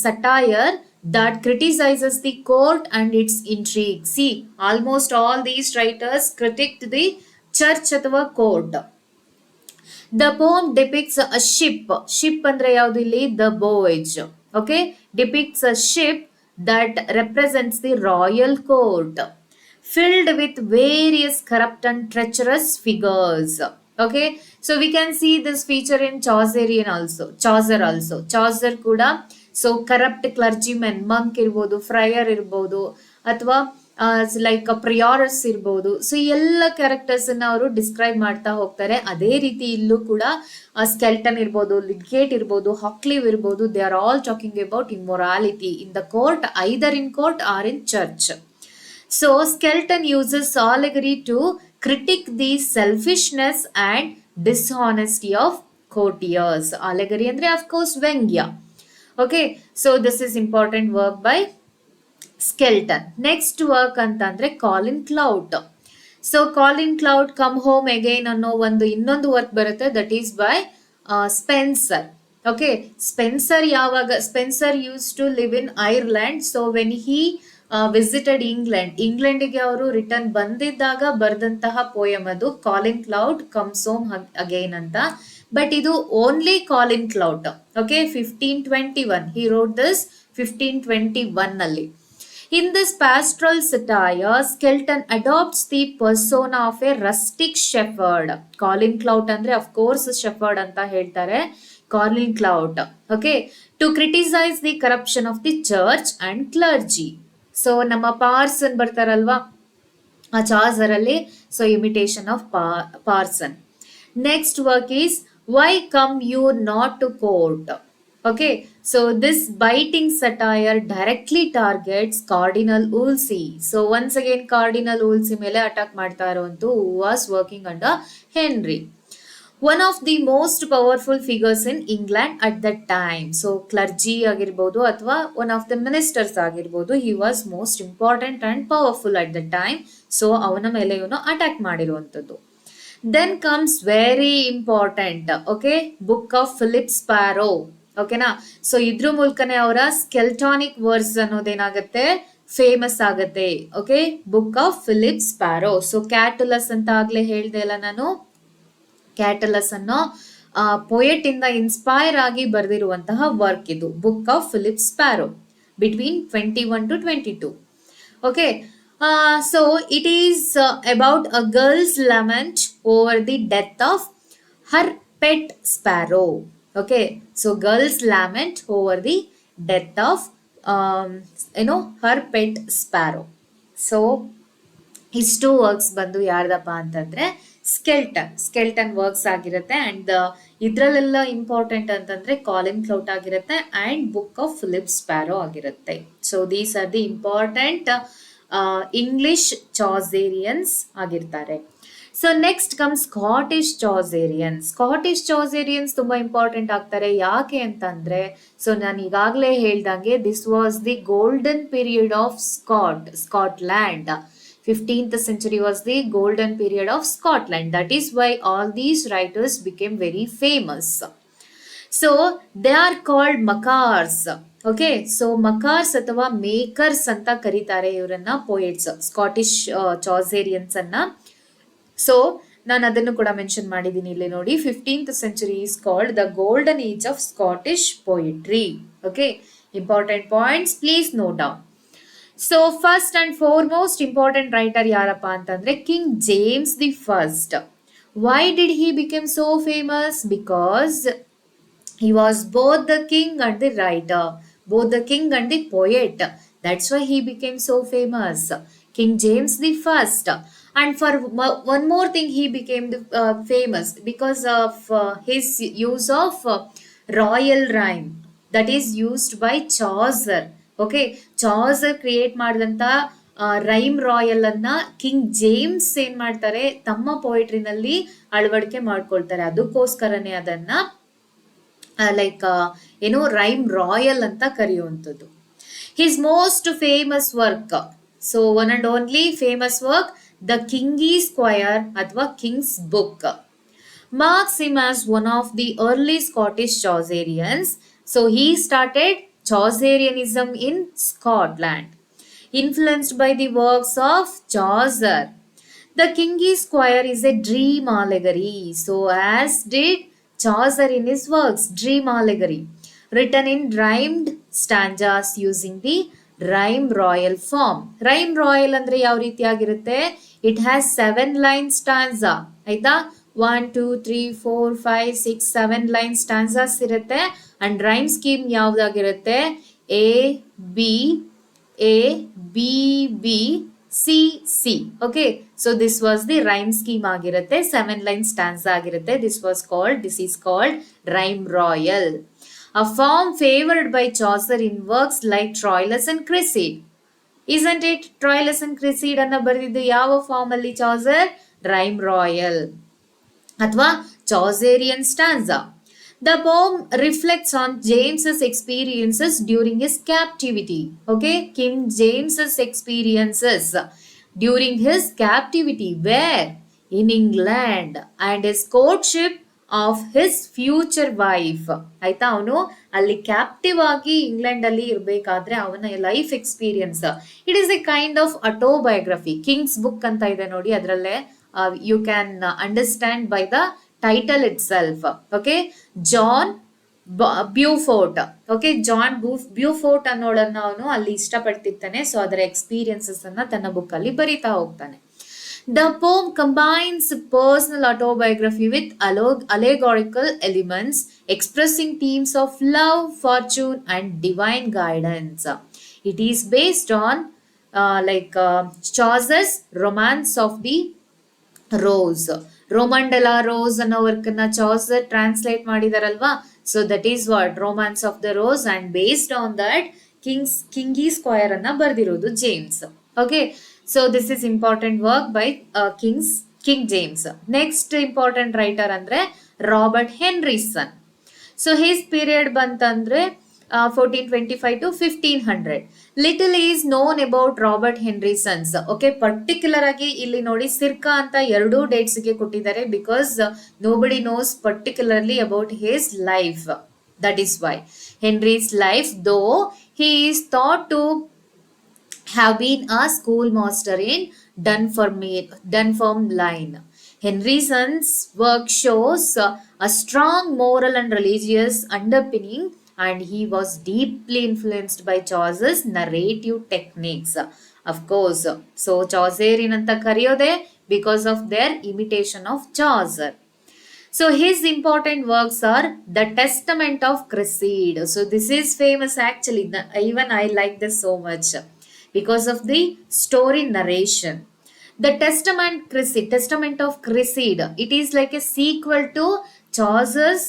satire that criticizes the court and its intrigue. See, almost all these writers critiqued the church ಅಥವಾ court. The poem depicts a ship ಅಂದ್ರೆ ಯಾವುದು ಇಲ್ಲಿ? The voyage. Okay, depicts a ship that represents the royal court, filled with various corrupt and treacherous figures. Okay, so we can see this feature in Chaucerian also. Chaucer ಕೂಡ so corrupt ಕ್ಲರ್ಜಿಮೆನ್, ಮಂಕ್ ಇರ್ಬೋದು, fryer ಇರ್ಬೋದು, ಅಥವಾ like ಪ್ರಿಯಾರಸ್ ಇರ್ಬೋದು. So ಎಲ್ಲ characters ಅನ್ನ ಅವರು describe ಮಾಡ್ತಾ ಹೋಗ್ತಾರೆ. ಅದೇ ರೀತಿ ಇಲ್ಲೂ ಕೂಡ ಸ್ಕೆಲ್ಟನ್ ಇರ್ಬೋದು, ಲಿಡ್ಗೇಟ್ ಇರ್ಬೋದು, ಹಾಕ್ಲಿವ್ ಇರ್ಬೋದು, they are all talking about immorality in the court, either in court or in church. So Skelton uses allegory to critique the selfishness and dishonesty of courtiers. Allegory andre of course ವ್ಯಂಗ್ಯ. Okay, so this is important work by Skelton. Next work ಅಂತಂದ್ರೆ Colin Clout. So Colin Clout come home again ಅನ್ನೋ ಇನ್ನೊಂದು work ಬರುತ್ತೆ, that is by Spenser. Okay, Spenser used to live in Ireland. So when he visited ಇಂಗ್ಲೆಂಡ್ಗೆ ಅವರು return ಬಂದಿದ್ದಾಗ ಬರೆದಂತಹ poem ಅದು Colin Clout comes home again ಅಂತ. But ಇದು only Colin Clout. Okay, 1521 he wrote this 1521 ನಲ್ಲಿ. In this pastoral satire, Skelton adopts the persona of a rustic shepherd. Colin Clout ಅಂದ್ರೆ of course shepherd ಅಂತ ಹೇಳ್ತಾರೆ, Colin Clout. Okay, to criticize the corruption of the church and clergy. So ನಮ್ಮ parson ಬರ್ತಾರಲ್ವಾ ಆ Chaucer ಅಲ್ಲಿ, so imitation of parson. Next work is why come you not to court. Okay, so this biting satire directly targets cardinal Wolsey. So once again cardinal Wolsey ಮೇಲೆ attack ಮಾಡ್ತಾ ಇರುವಂತೂ who was working under Henry, one of the most powerful figures in England at that time. So clergy ಆಗಿರ್ಬೋದು ಅಥವಾ one of the ministers ಆಗಿರ್ಬೋದು, he was most important and powerful at the time. So ಅವನ ಮೇಲೆ ಇವನು attack ಮಾಡಿರುವಂಥದ್ದು. Then comes very important, okay, book of Philip Sparrow. ಓಕೆನಾ, so ಇದ್ರ ಮೂಲಕನೇ ಅವರ ಸ್ಕೆಲ್ಟಾನಿಕ್ ವರ್ಸ್ ಅನ್ನೋದೇನಾಗತ್ತೆ, ಫೇಮಸ್ ಆಗತ್ತೆ. Okay, book of Philip Sparrow. So Catullus ಅಂತ ಆಗ್ಲೇ ಹೇಳ್ದೆ ಅಲ್ಲ ನಾನು, ಕ್ಯಾಟಲಸ್ ಅನ್ನೋ ಪೊಯೆಟ್ ಇಂದ ಇನ್ಸ್ಪೈರ್ ಆಗಿ ಬರೆದಿರುವಂತಹ ವರ್ಕ್ ಇದು, book of Philip Sparrow, between 21 to 22. Okay, so it is about a girl's lament over the death of her pet sparrow. Okay, so girl's lament over the death of her pet sparrow. So ಇಷ್ಟು works ಬಂದು ಯಾರ್ದಪ್ಪ ಅಂತಂದ್ರೆ Skelton works ಆಗಿರುತ್ತೆ. And ಇದ್ರಲ್ಲೆಲ್ಲ important ಅಂತಂದ್ರೆ Colin Clout ಆಗಿರುತ್ತೆ and book of Philip Sparrow ಆಗಿರುತ್ತೆ. So these are the important English Chaucerians ಆಗಿರ್ತಾರೆ. ಸೊ ನೆಕ್ಸ್ಟ್ ಕಮ್ ಸ್ಕಾಟಿಷ್ ಚಾಸೇರಿಯನ್ಸ್ ತುಂಬಾ ಇಂಪಾರ್ಟೆಂಟ್ ಆಗ್ತಾರೆ. ಯಾಕೆ ಅಂತಂದ್ರೆ, ಸೊ ನಾನು ಈಗಾಗಲೇ ಹೇಳ್ದಂಗೆ this was the golden period of Scotland. 15th century was the golden period of Scotland. That is why all these writers became very famous. So they are called makars. Okay, so makars ಅಥವಾ makers ಅಂತ ಕರೀತಾರೆ ಇವರನ್ನ poets, Scottish ಚಾಸೇರಿಯನ್ಸ್ ಅನ್ನ. So ನಾನು ಅದನ್ನು ಕೂಡ mention ಮಾಡಿದ್ದೀನಿ ಇಲ್ಲಿ ನೋಡಿ. 15th century is called the golden age of Scottish poetry. Okay, important points, please note down. So first and foremost important writer ಯಾರಪ್ಪ ಅಂತಂದ್ರೆ king James the first. Why did he become so famous? Because he was both the king and the writer, both the king and the poet. That's why he became so famous, King James the First. And for one more thing, he became famous because of his use of royal rhyme that is used by Chaucer. Okay, Chaucer create ಮಾಡಿದಂಥ rhyme royal ಅನ್ನ king James ಏನ್ ಮಾಡ್ತಾರೆ, ತಮ್ಮ ಪೋಯಿಟ್ರಿನಲ್ಲಿ ಅಳವಡಿಕೆ ಮಾಡ್ಕೊಳ್ತಾರೆ. ಅದಕ್ಕೋಸ್ಕರನೇ ಅದನ್ನ ಏನು ರೈಮ್ ರಾಯಲ್ ಅಂತ ಕರೆಯುವಂಥದ್ದು. His most famous work, so one and only famous work, the Kingis Quair ಅಥವಾ king's book, marks him as one of the early Scottish Chaucerians. So he started Chaucerianism in Scotland, influenced by the works of Chaucer. The King's Squire is a dream allegory. So as did Chaucer in his works, dream allegory, written in rhymed stanzas using the rhyme royal form. Rhyme royal ಅಂದ್ರೆ ಯಾವ ರೀತಿಯಾಗಿರುತ್ತೆ? It has 7 line stanza. ಆಯ್ತಾ? 1, 2, 3, 4, 5, 6, 7 line stanzas ಇರುತ್ತೆ. And rhyme scheme ಯಾವ್ದಾಗಿರುತ್ತೆ? A B A B B C C. Okay, so this was the rhyme scheme ಆಗಿರುತ್ತೆ. 7 line stanza ಆಗಿರುತ್ತೆ. This is called rhyme royal, a form favored by Chaucer in works like Troilus and Cressida. Isn't it? Troilus and Cressida ಅನ್ನ ಬರೆದಿದ್ದು ಯಾವ form ಅಲ್ಲಿ Chaucer? Rhyme royal ಅಥವಾ Chaucerian stanza. The poem reflects on James's experiences during his captivity. Okay, King James's experiences during his captivity, where? In England, and his courtship of his future wife. ಆಯ್ತಾ, ಅವನು ಅಲ್ಲಿ captive ಆಗಿ England ಅಲ್ಲಿ ಇರಬೇಕಾದ್ರೆ ಅವನ life experience. It is a kind of autobiography. King's book ಅಂತ ಇದೆ ನೋಡಿ, ಅದರಲ್ಲೇ you can understand by the title itself. Okay, John Beaufort. Okay, John Beaufort ಅನ್ನೋಳನ್ನ ಅವನು ಅಲ್ಲಿ ಇಷ್ಟಪಡ್ತಿರ್ತಾನೆ. ಸೊ ಅದರ ಎಕ್ಸ್ಪೀರಿಯನ್ಸಸ್ ಅನ್ನ ತನ್ನ ಬುಕ್ ಅಲ್ಲಿ ಬರೀತಾ ಹೋಗ್ತಾನೆ. The poem combines personal autobiography with allegorical elements, expressing themes of love, fortune, and divine guidance. It is based on Chaucer's Romance of the Rose. Roman de la Rose ಅನ್ನೋ ವರ್ಕ್ ಅನ್ನ Chaucer translate ಮಾಡಿದಾರಲ್ವಾ. So that is what Romance of the Rose, and based on that Kingis Quair ಅನ್ನ ಬರೆದಿರೋದು James. Okay, so this is important work by king James. Next important writer ಅಂದ್ರೆ Robert Henryson. So his period ಬಂತಂದ್ರೆ 1425 to 1500. Little is known about Robert Henryson's. Okay, particular ಆಗಿ ಇಲ್ಲಿ ನೋಡಿ circa ಅಂತ 2 ಡೇಟ್ಸ್ಗೆ ಕೊಟ್ಟಿದ್ದಾರೆ, because nobody nose particularly about his life. That is why Henry's life, though he is thought to have been a schoolmaster in Dunfermline. Henryson's work shows a strong moral and religious underpinning, and he was deeply influenced by Chaucer's narrative techniques. Of course, so Chaucerian anta kariyode because of their imitation of Chaucer. So his important works are the Testament of Cressida. So this is famous actually. Even I like this so much because of the story narration. The Testament of Cressida, it is like a sequel to Chaucer's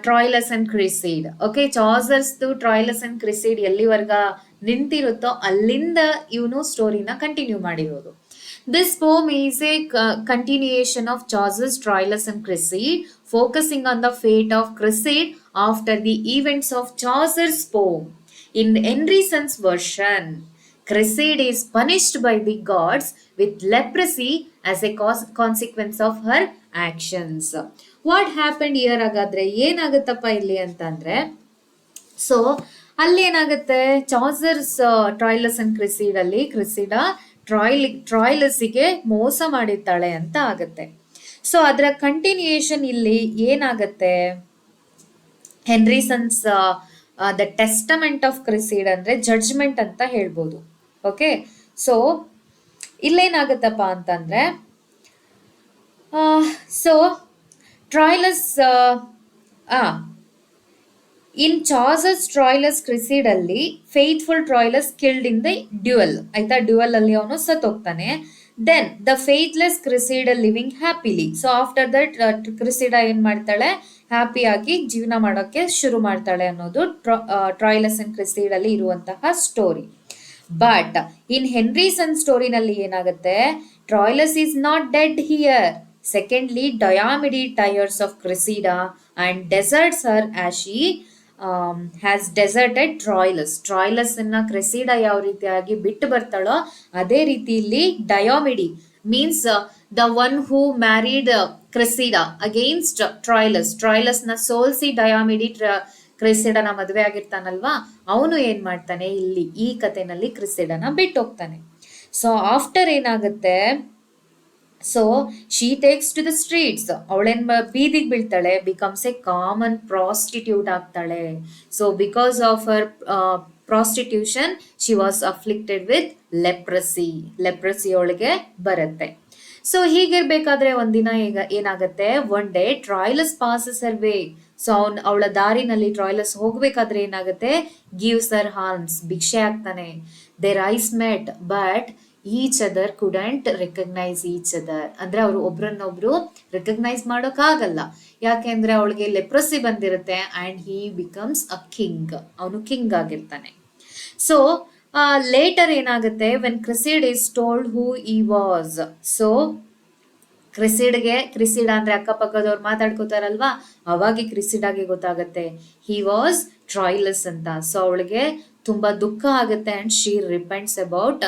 Troilus and Cressida. Okay, Chaucer's to Troilus and Cressida ಎಲ್ಲಿವರೆಗ ನಿಂತಿರುತ್ತೋ ಅಲ್ಲಿಂದ ಇವನು ಸ್ಟೋರಿನ continue ಮಾಡಿರೋದು. This poem is a continuation of Chaucer's Troilus and Cressida, focusing on the fate of Cressida after the events of Chaucer's poem. In Henryson's version, Cressida is punished by the gods with leprosy as a consequence of her actions. What happened here ಹಾಗಾದ್ರೆ ಏನಾಗುತ್ತಪ್ಪ ಇಲ್ಲಿ ಅಂತಂದ್ರೆ, so ಅಲ್ಲಿ ಏನಾಗುತ್ತೆ, ಚಾಸರ್ಸ್ Troilus and Criseyde ಅಲ್ಲಿ ಕ್ರಿಸಿಡಾ ಟ್ರಾಯ್ಲಸ್ಗೆ ಮೋಸ ಮಾಡಿರ್ತಾಳೆ ಅಂತ ಆಗುತ್ತೆ. So ಅದರ ಕಂಟಿನ್ಯೂಯೇಷನ್ ಇಲ್ಲಿ ಏನಾಗುತ್ತೆ, ಹೆನ್ರಿಸನ್ಸ್ ದ ಟೆಸ್ಟಮೆಂಟ್ ಆಫ್ ಕ್ರಿಸಿಡ್ ಅಂದ್ರೆ ಜಡ್ಜ್ಮೆಂಟ್ ಅಂತ ಹೇಳ್ಬೋದು. ಓಕೆ, ಸೊ ಇಲ್ಲೇನಾಗುತ್ತಪ್ಪ ಅಂತಂದ್ರೆ, ಸೊ ಟ್ರಾಯ್ಲಸ್ ಇನ್ ಚಾಸರ್ಸ್ ಟ್ರಾಯ್ಲಸ್ ಕ್ರಿಸಿಡ್ ಅಲ್ಲಿ faithful Troilus killed in the duel. ಆಯ್ತಾ, ಡ್ಯುಯಲ್ ಅಲ್ಲಿ ಅವನು ಸತ್ತೋಗ್ತಾನೆ. Then the faithless Criseyde living happily. So after that Cressida ಏನ್ ಮಾಡ್ತಾಳೆ, ಹ್ಯಾಪಿಯಾಗಿ ಜೀವನ ಮಾಡೋಕ್ಕೆ ಶುರು ಮಾಡ್ತಾಳೆ ಅನ್ನೋದು ಟ್ರಾಯ್ಲಸ್ ಅಂಡ್ ಕ್ರಿಸಿಡ್ ಅಲ್ಲಿ ಇರುವಂತಹ ಸ್ಟೋರಿ. ಬಟ್ ಇನ್ ಹೆನ್ರಿಸನ್ ಸ್ಟೋರಿನಲ್ಲಿ ಏನಾಗುತ್ತೆ, Troilus is not dead here. Secondly, Diomede tires of Cressida and deserts her as she has deserted Troilus. Troilus ಅನ್ನ ಕ್ರೆಸಿಡಾ ಯಾವ ರೀತಿಯಾಗಿ ಬಿಟ್ಟು ಬರ್ತಾಳೋ ಅದೇ ರೀತಿ ಇಲ್ಲಿ Diomede means the one who married Cressida against Troilus. Troilus ನ ಸೋಲ್ಸಿ ಡಯಾಮಿಡಿ ಕ್ರಿಸಿಡನ ಮದುವೆ ಆಗಿರ್ತಾನಲ್ವಾ, ಅವನು ಏನ್ ಮಾಡ್ತಾನೆ ಇಲ್ಲಿ ಈ ಕಥೆನಲ್ಲಿ ಕ್ರಿಸಿಡನ ಬಿಟ್ಟು ಹೋಗ್ತಾನೆ. ಸೊ ಆಫ್ಟರ್ ಏನಾಗುತ್ತೆ, so she takes to the streets, ಅವಳೇನ್ ಬೀದಿಗೆ ಬೀಳ್ತಾಳೆ, ಬಿಕಮ್ಸ್ ಎ ಕಾಮನ್ ಪ್ರಾಸ್ಟಿಟ್ಯೂಟ್ ಆಗ್ತಾಳೆ. So because of her prostitution she was afflicted with leprosy. Leprosy ಅವಳಿಗೆ ಬರುತ್ತೆ. ಸೊ ಹೀಗಿರ್ಬೇಕಾದ್ರೆ ಒಂದಿನ ಈಗ ಏನಾಗತ್ತೆ, one day Troilus passes her way. So ಅವಳ ದಾರಿನಲ್ಲಿ ಟ್ರಾಯ್ಲಸ್ ಹೋಗ್ಬೇಕಾದ್ರೆ ಏನಾಗುತ್ತೆ, ಗಿವ್ಸ್ ಹರ್ ಹಾರ್ಮ್ಸ್, ಭಿಕ್ಷೆ ಆಗ್ತಾನೆ. There ice met but each other couldn't recognise each other. ಅಂದ್ರೆ ಅವರು ಒಬ್ರನ್ನೊಬ್ರು ರೆಕಗ್ನೈಸ್ ಮಾಡೋಕ್ಕಾಗಲ್ಲ, ಯಾಕೆಂದ್ರೆ ಅವಳಿಗೆ ಲೆಪ್ರಸಿ ಬಂದಿರುತ್ತೆ and he becomes a king, ಅವನು ಕಿಂಗ್ ಆಗಿರ್ತಾನೆ. ಸೊ ಲೇಟರ್ ಏನಾಗುತ್ತೆ, when Criseyde is told who he was. So ಕ್ರಿಸಿಡಾ ಅಂದ್ರೆ ಅಕ್ಕಪಕ್ಕದವ್ರು ಮಾತಾಡ್ಕೋತಾರಲ್ವಾ, ಅವಾಗ ಕ್ರಿಸಿಡಾಗೆ ಗೊತ್ತಾಗತ್ತೆ ಹಿ ವಾಸ್ ಟ್ರಾಯ್ಲಸ್ ಅಂತ. ಸೊ ಅವಳಿಗೆ ತುಂಬಾ ದುಃಖ ಆಗುತ್ತೆ and she repents about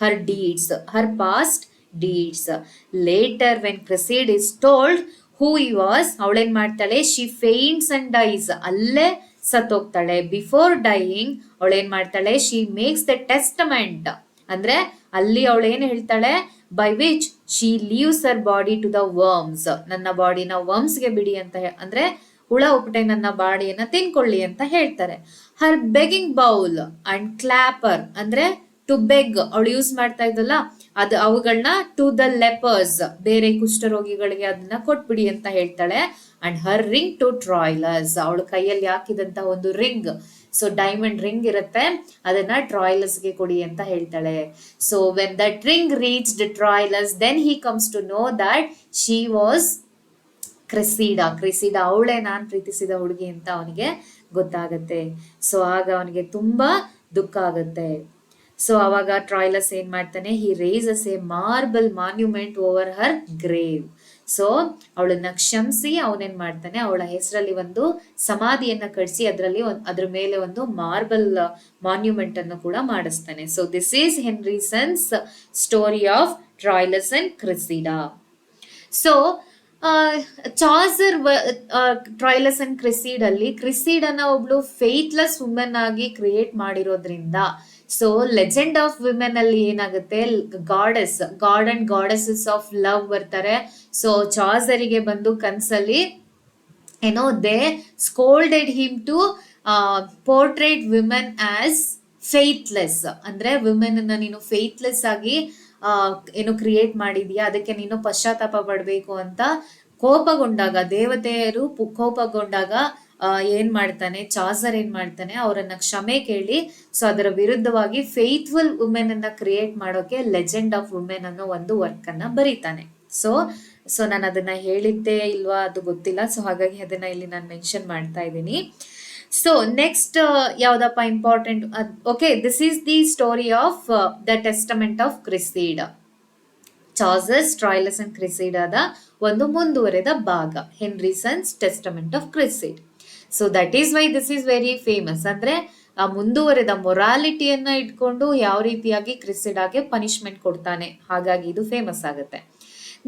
her deeds, her past deeds. Later when Criseyde is told who he was, ಅವಳೇನ್ ಮಾಡ್ತಾಳೆ, ಶಿ ಫೇಂಟ್ಸ್ ಅಂಡ್ ಡೈಸ್, ಅಲ್ಲೇ ಸತ್ತೋಗ್ತಾಳೆ. ಬಿಫೋರ್ ಡೈಯಿಂಗ್ ಅವಳೇನ್ ಮಾಡ್ತಾಳೆ, ಶಿ ಮೇಕ್ಸ್ ದ ಟೆಸ್ಟಮೆಂಟ್, ಅಂದ್ರೆ ಅಲ್ಲಿ ಅವಳೇನ್ ಹೇಳ್ತಾಳೆ, by which she leaves her body to the worms, ನನ್ನ ಬಾಡಿನ ವರ್ಮ್ಸ್ಗೆ ಬಿಡಿ ಅಂತ ಅಂದ್ರೆ ಹುಳ ಉಪಟೆ ನನ್ನ ಬಾಡಿಯನ್ನ ತಿನ್ಕೊಳ್ಳಿ ಅಂತ ಹೇಳ್ತಾರೆ. ಹರ್ ಬೆಗಿಂಗ್ ಬೌಲ್ ಅಂಡ್ ಕ್ಲಾಪರ್, ಅಂದ್ರೆ ಟು ಬೆಗ್ ಅವಳು ಯೂಸ್ ಮಾಡ್ತಾ ಇದ್ದಲ್ಲ ಅದು, ಅವುಗಳನ್ನ ಟು ದ ಲೆಪರ್ಸ್, ಬೇರೆ ಕುಷ್ಠರೋಗಿಗಳಿಗೆ ಅದನ್ನ ಕೊಟ್ಬಿಡಿ ಅಂತ ಹೇಳ್ತಾಳೆ. ಅಂಡ್ ಹರ್ ರಿಂಗ್ ಟು ಟ್ರಾಯ್ಲಸ್, ಅವಳ ಕೈಯಲ್ಲಿ ಹಾಕಿದಂತ ಒಂದು ರಿಂಗ್, ಸೊ ಡೈಮಂಡ್ ರಿಂಗ್ ಇರುತ್ತೆ, ಅದನ್ನ ಟ್ರಾಯ್ಲಸ್ಗೆ ಕೊಡಿ ಅಂತ ಹೇಳ್ತಾಳೆ. So when that ring reached Troilus, then he comes to know that she was Cressida. Cressida ಅವಳೇ ನಾನ್ ಪ್ರೀತಿಸಿದ ಹುಡುಗಿ ಅಂತ ಅವನಿಗೆ ಗೊತ್ತಾಗತ್ತೆ. ಸೊ ಆಗ ಅವನಿಗೆ ತುಂಬಾ ದುಃಖ ಆಗುತ್ತೆ. ಸೊ ಅವಾಗ ಟ್ರಾಯ್ಲಸ್ ಏನ್ ಮಾಡ್ತಾನೆ, he raises a marble monument over her grave. So ಅವಳನ್ನ ಕ್ಷಮಿಸಿ ಅವನೇನ್ ಮಾಡ್ತಾನೆ, ಅವಳ ಹೆಸರಲ್ಲಿ ಒಂದು ಸಮಾಧಿಯನ್ನ ಕಟ್ಸಿ ಅದ್ರ ಮೇಲೆ ಒಂದು ಮಾರ್ಬಲ್ ಮಾನ್ಯುಮೆಂಟ್ ಅನ್ನು ಕೂಡ ಮಾಡಿಸ್ತಾನೆ. So this is Henryson's story of Troilus and Cressida. So Chaucer Troilus and Criseyde ಅಲ್ಲಿ ಕ್ರಿಸಿಡನ ಒಬ್ಳು ಫೇತ್ಲೆಸ್ ವುಮೆನ್ ಆಗಿ ಕ್ರಿಯೇಟ್ ಮಾಡಿರೋದ್ರಿಂದ, ಸೊ ಲೆಜೆಂಡ್ ಆಫ್ ವಿಮೆನ್ ಅಲ್ಲಿ ಏನಾಗುತ್ತೆ, god and goddesses of love ಬರ್ತಾರೆ. ಸೊ ಚಾಸರಿಗೆ ಬಂದು ಕನ್ಸಲ್ಲಿ they scolded him to portrait women as faithless, ಅಂದ್ರೆ ವಿಮೆನ್ ಅನ್ನ ನೀನು ಫೇತ್ಲೆಸ್ ಆಗಿ ಕ್ರಿಯೇಟ್ ಮಾಡಿದ್ಯಾ, ಅದಕ್ಕೆ ನೀನು ಪಶ್ಚಾತ್ತಾಪ ಪಡ್ಬೇಕು ಅಂತ ಕೋಪಗೊಂಡಾಗ, ದೇವತೆಯರು ಕೋಪಗೊಂಡಾಗ ಏನ್ ಮಾಡ್ತಾನೆ, ಚಾಸರ್ ಏನ್ ಮಾಡ್ತಾನೆ, ಅವರನ್ನ ಕ್ಷಮೆ ಕೇಳಿ ಸೊ ಅದರ ವಿರುದ್ಧವಾಗಿ ಫೇತ್ಫುಲ್ ವುಮೆನ್ ಅನ್ನ ಕ್ರಿಯೇಟ್ ಮಾಡೋಕೆ ಲೆಜೆಂಡ್ ಆಫ್ ವುಮೆನ್ ಅನ್ನೋ ಒಂದು ವರ್ಕ್ ಅನ್ನ ಬರೀತಾನೆ. ಸೊ ನಾನು ಅದನ್ನ ಹೇಳಿದ್ದೆ ಇಲ್ವಾ ಅದು ಗೊತ್ತಿಲ್ಲ, ಸೊ ಹಾಗಾಗಿ ಅದನ್ನ ಇಲ್ಲಿ ನಾನು ಮೆನ್ಷನ್ ಮಾಡ್ತಾ ಇದ್ದೀನಿ. ಸೊ ನೆಕ್ಸ್ಟ್ ಯಾವ್ದಪ್ಪ important, okay, this is the story of the testament of Criseyde. Chaucer's Troilus and ಕ್ರಿಸಿಡಾದ ಒಂದು ಮುಂದುವರೆದ ಭಾಗ, Henryson's testament of Criseyde. So that is why this is very famous. ಅಂದ್ರೆ ಆ ಮುಂದುವರೆದ ಮೊರಾಲಿಟಿಯನ್ನ ಇಟ್ಕೊಂಡು ಯಾವ ರೀತಿಯಾಗಿ ಕ್ರಿಸಿಡಾಗೆ ಪನಿಷ್ಮೆಂಟ್ ಕೊಡ್ತಾನೆ, ಹಾಗಾಗಿ ಇದು ಫೇಮಸ್ ಆಗುತ್ತೆ.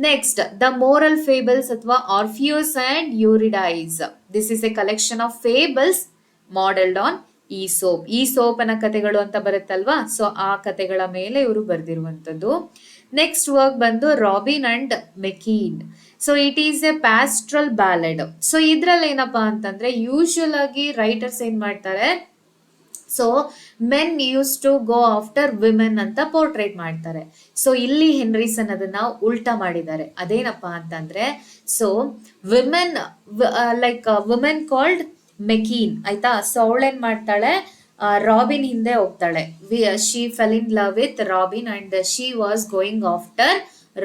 ನೆಕ್ಸ್ಟ್, ದ ಮೋರಲ್ ಫೇಬಲ್ಸ್ ಅಥವಾ Orpheus and Eurydice. This is a collection of fables modelled on ಈಸೋಪನ ಕಥೆಗಳು ಅಂತ ಬರುತ್ತಲ್ವಾ, ಸೊ ಆ ಕಥೆಗಳ ಮೇಲೆ ಇವರು ಬರೆದಿರುವಂತದ್ದು. ನೆಕ್ಸ್ಟ್ ವರ್ಕ್ ಬಂದು Robin and Makyne. So it is a pastoral ballad. So ಇದ್ರಲ್ಲಿ ಏನಪ್ಪಾ ಅಂತಂದ್ರೆ ಯೂಶುವಲ್ ಆಗಿ ರೈಟರ್ಸ್ ಏನ್ ಮಾಡ್ತಾರೆ, so men use to go after women ಅಂತ ಪೋರ್ಟ್ರೇಟ್ ಮಾಡ್ತಾರೆ. ಸೊ ಇಲ್ಲಿ ಹೆನ್ರಿಸನ್ ಅದನ್ನ ಉಲ್ಟಾ ಮಾಡಿದ್ದಾರೆ. ಅದೇನಪ್ಪಾ ಅಂತಂದ್ರೆ, so women like women called ಮೆಕೀನ್ ಆಯ್ತಾ. ಸೊ ಅವಳೇನ್ ಮಾಡ್ತಾಳೆ, ರಾಬಿನ್ ಹಿಂದೆ ಹೋಗ್ತಾಳೆ. She fell in love with Robin and she was going after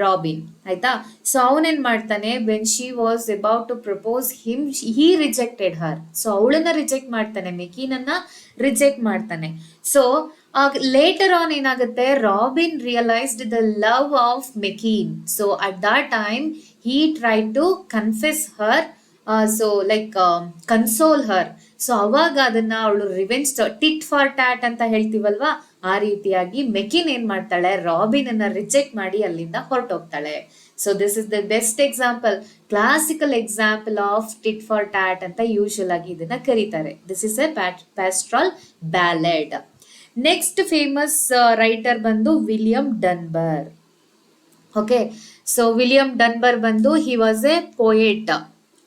Robin ಆಯ್ತಾ. ಸೊ ಅವನೇನ್ ಮಾಡ್ತಾನೆ, when she was about to propose him he rejected her. So ಅವಳನ್ನ reject ಮಾಡ್ತಾನೆ, ಮೆಕೀನನ್ನ ರಿಜೆಕ್ಟ್ ಮಾಡ್ತಾನೆ. ಸೊ Later on ಏನಾಗುತ್ತೆ, Robin realised the love of Makyne. So at that time he tried to confess her, so like console her. So ಅವಾಗ ಅದನ್ನ ಅವಳು revenge, tit for tat ಅಂತ ಹೇಳ್ತೀವಲ್ವಾ, ಆ ರೀತಿಯಾಗಿ ಮೆಕಿನ್ ಏನ್ ಮಾಡ್ತಾಳೆ, ರಾಬಿನ್ ಅನ್ನ ರಿಜೆಕ್ಟ್ ಮಾಡಿ ಅಲ್ಲಿಂದ ಹೊರಟೋಗ್ತಾಳೆ. So this is the best example, classical example of tit for tat ಅಂತ ಯೂಶುವಲ್ ಆಗಿ ಇದನ್ನ ಕರೀತಾರೆ. This is a pastoral ballad. Next famous writer ಬಂದು William Dunbar. Okay, so William Dunbar ಬಂದು he was a poet.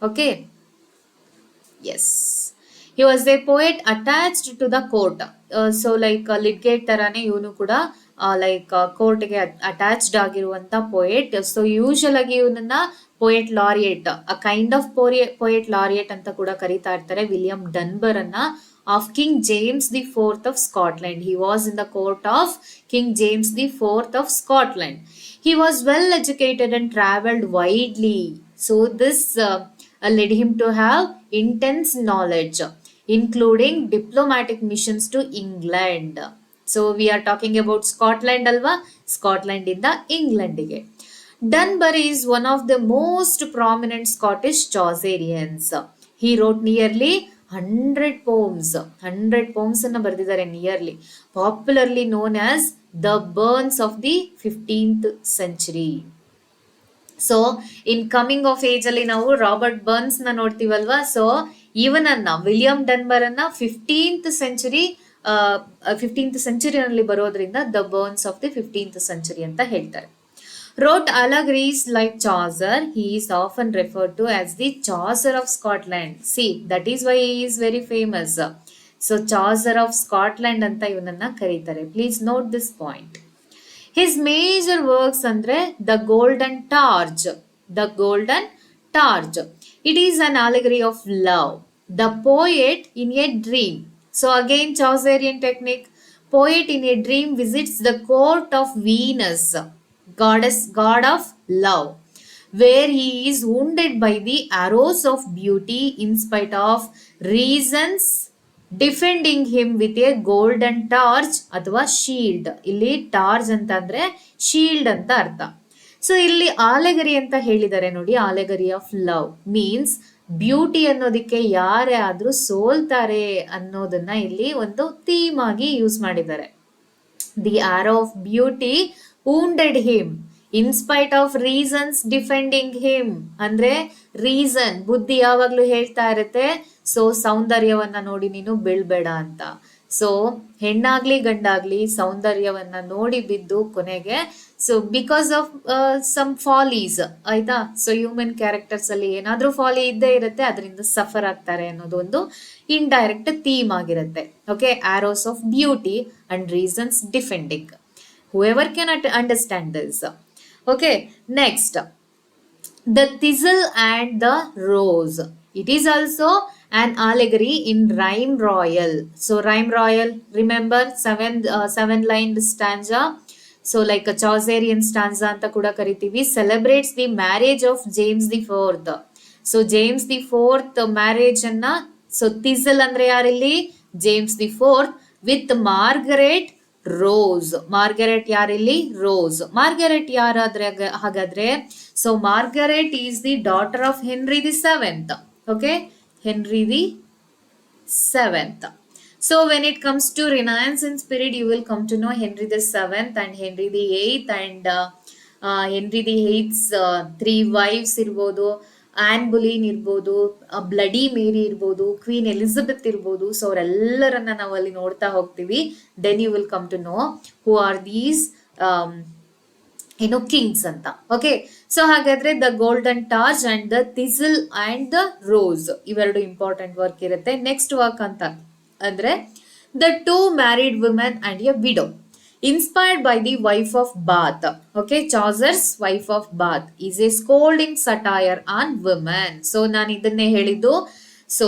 Okay, yes, he was a poet attached to the court. So like Lydgate ತರಾನೇ ಇವನು ಕೂಡ like ಕೋರ್ಟ್ಗೆ attached ಆಗಿರುವಂತ poet. So usual ಆಗಿ ಇವನನ್ನ poet laureate, a kind of poet laureate ಅಂತ ಕೂಡ ಕರೀತಾ ಇರ್ತಾರೆ ವಿಲಿಯಂ ಡನ್ಬರ್ ಅನ್ನ. Of King James the Fourth of Scotland. He was in the court of King James the Fourth of Scotland. He was well educated and travelled widely. So this led him to have intense knowledge, including diplomatic missions to England. So we are talking about Scotland alva, Scotland in the England ಗೆ. Dunbar is one of the most prominent Scottish Chaucerians. He wrote nearly 100 poems ಅನ್ನ ಬರೆದಿದ್ದಾರೆ nearly, popularly known as the burns of the 15th century. So in coming of age ಅಲ್ಲಿ ನಾವು Robert burns ನ ನೋಡ್ತೀವಲ್ವಾ. So ಇವನನ್ನ William ಡನ್ಬರ್ ಅನ್ನ 15th century ಬರೋದ್ರಿಂದ the burns of the 15th century ಅಂತ ಹೇಳ್ತಾರೆ. Wrote allegories like Chaucer, he is often referred to as the Chaucer of Scotland. See, that is why he is very famous. So Chaucer of Scotland anta ivananna kareetare. Please note this point. His major works andre The Golden Targe. The Golden Targe. It is an allegory of love. The Poet in a Dream. So again Chaucerian technique. Poet in a dream visits the court of Venus, god of love, where he is wounded by the arrows of beauty in spite of reasons, defending him with a golden torch ಅಥವಾ shield. ಇಲ್ಲಿ torch ಅಂತಂದ್ರೆ shield ಅಂತ ಅರ್ಥ. So ಇಲ್ಲಿ ಆಲೆಗರಿ ಅಂತ ಹೇಳಿದ್ದಾರೆ ನೋಡಿ, ಆಲೆಗರಿ of love means beauty ಅನ್ನೋದಕ್ಕೆ ಯಾರೇ ಆದ್ರೂ ಸೋಲ್ತಾರೆ ಅನ್ನೋದನ್ನ ಇಲ್ಲಿ ಒಂದು ಥೀಮ್ ಆಗಿ ಯೂಸ್ ಮಾಡಿದ್ದಾರೆ. The arrow of beauty wounded him in spite of reasons defending him. ಅಂದ್ರೆ ರೀಸನ್, ಬುದ್ಧಿ ಯಾವಾಗ್ಲೂ ಹೇಳ್ತಾ ಇರುತ್ತೆ, ಸೊ ಸೌಂದರ್ಯವನ್ನ ನೋಡಿ ನೀನು ಬೀಳ್ಬೇಡ ಅಂತ. ಸೊ ಹೆಣ್ಣಾಗ್ಲಿ ಗಂಡಾಗ್ಲಿ ಸೌಂದರ್ಯವನ್ನ ನೋಡಿ ಬಿದ್ದು ಕೊನೆಗೆ, ಸೊ ಬಿಕಾಸ್ ಆಫ್ ಸಮ್ ಫಾಲೀಸ್, ಆಯ್ತಾ. ಸೊ ಹ್ಯೂಮನ್ ಕ್ಯಾರೆಕ್ಟರ್ಸ್ ಅಲ್ಲಿ ಏನಾದ್ರೂ ಫಾಲಿ ಇದ್ದೇ ಇರುತ್ತೆ, ಅದರಿಂದ ಸಫರ್ ಆಗ್ತಾರೆ ಅನ್ನೋದು ಒಂದು ಇಂಡೈರೆಕ್ಟ್ ಥೀಮ್ ಆಗಿರುತ್ತೆ. Okay, arrows of beauty and reasons defending. Whoever can understand this. Okay, next, the thistle and the rose. It is also an allegory in Rhyme Royal. So Rhyme Royal, remember seven lined stanza. So like a Chaucerian stanza anta kuda karitivi, celebrates the marriage of James the Fourth. So James the Fourth marriage anna, so thistle andre yarilli James the Fourth with Margaret Rose. Margaret ಯಾರಿಲ್ಲಿ? Rose. Margaret ಯಾರಾದ್ರೆ ಹಾಗಾದ್ರೆ? So Margaret is the daughter of Henry the seventh. Okay, Henry the seventh. So when it comes to renaissance in spirit, you will come to know Henry the seventh and Henry the eighth. And Henry the eighth's 3 wives ಇರ್ಬೋದು, Anne Boleyn ಇರ್ಬೋದು, bloody Mary ಇರ್ಬೋದು, queen Elizabeth ಇರ್ಬೋದು. So ಅವರೆಲ್ಲರನ್ನ ನಾವು ಅಲ್ಲಿ ನೋಡ್ತಾ ಹೋಗ್ತೀವಿ. Then you will come to know who are these kings ಅಂತ. ಓಕೆ, ಸೊ ಹಾಗಾದ್ರೆ the golden torch and the thistle and the rose ಇವೆರಡು ಇಂಪಾರ್ಟೆಂಟ್ ವರ್ಕ್ ಇರುತ್ತೆ. ನೆಕ್ಸ್ಟ್ ವರ್ಕ್ ಅಂತ ಅಂದ್ರೆ the 2 married women and a widow. Inspired by the wife of Bath. Okay, Chaucer's wife of Bath is a scolding satire on women. So ನಾನು ಇದನ್ನೇ ಹೇಳಿದ್ದು. So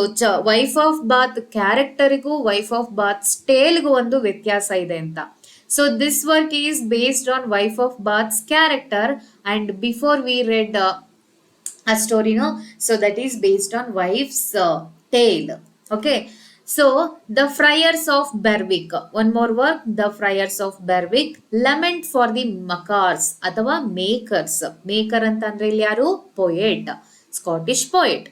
wife of Bath ಕ್ಯಾರೆಕ್ಟರಿಗೂ wife of Bath ಸ್ಟೇಲ್ಗೂ ಒಂದು ವ್ಯತ್ಯಾಸ ಇದೆ ಅಂತ. So this work is based on wife of Bath's character and before we read a story, no? So that is based on wife's tale. Okay, So the friars of Berwick, one more work, the friars of Berwick lament for the makars ಅಥವಾ makers. Maker ಅಂತಂದ್ರೆ ಇಲ್ಲಿ ಯಾರು? Poet, Scottish poet.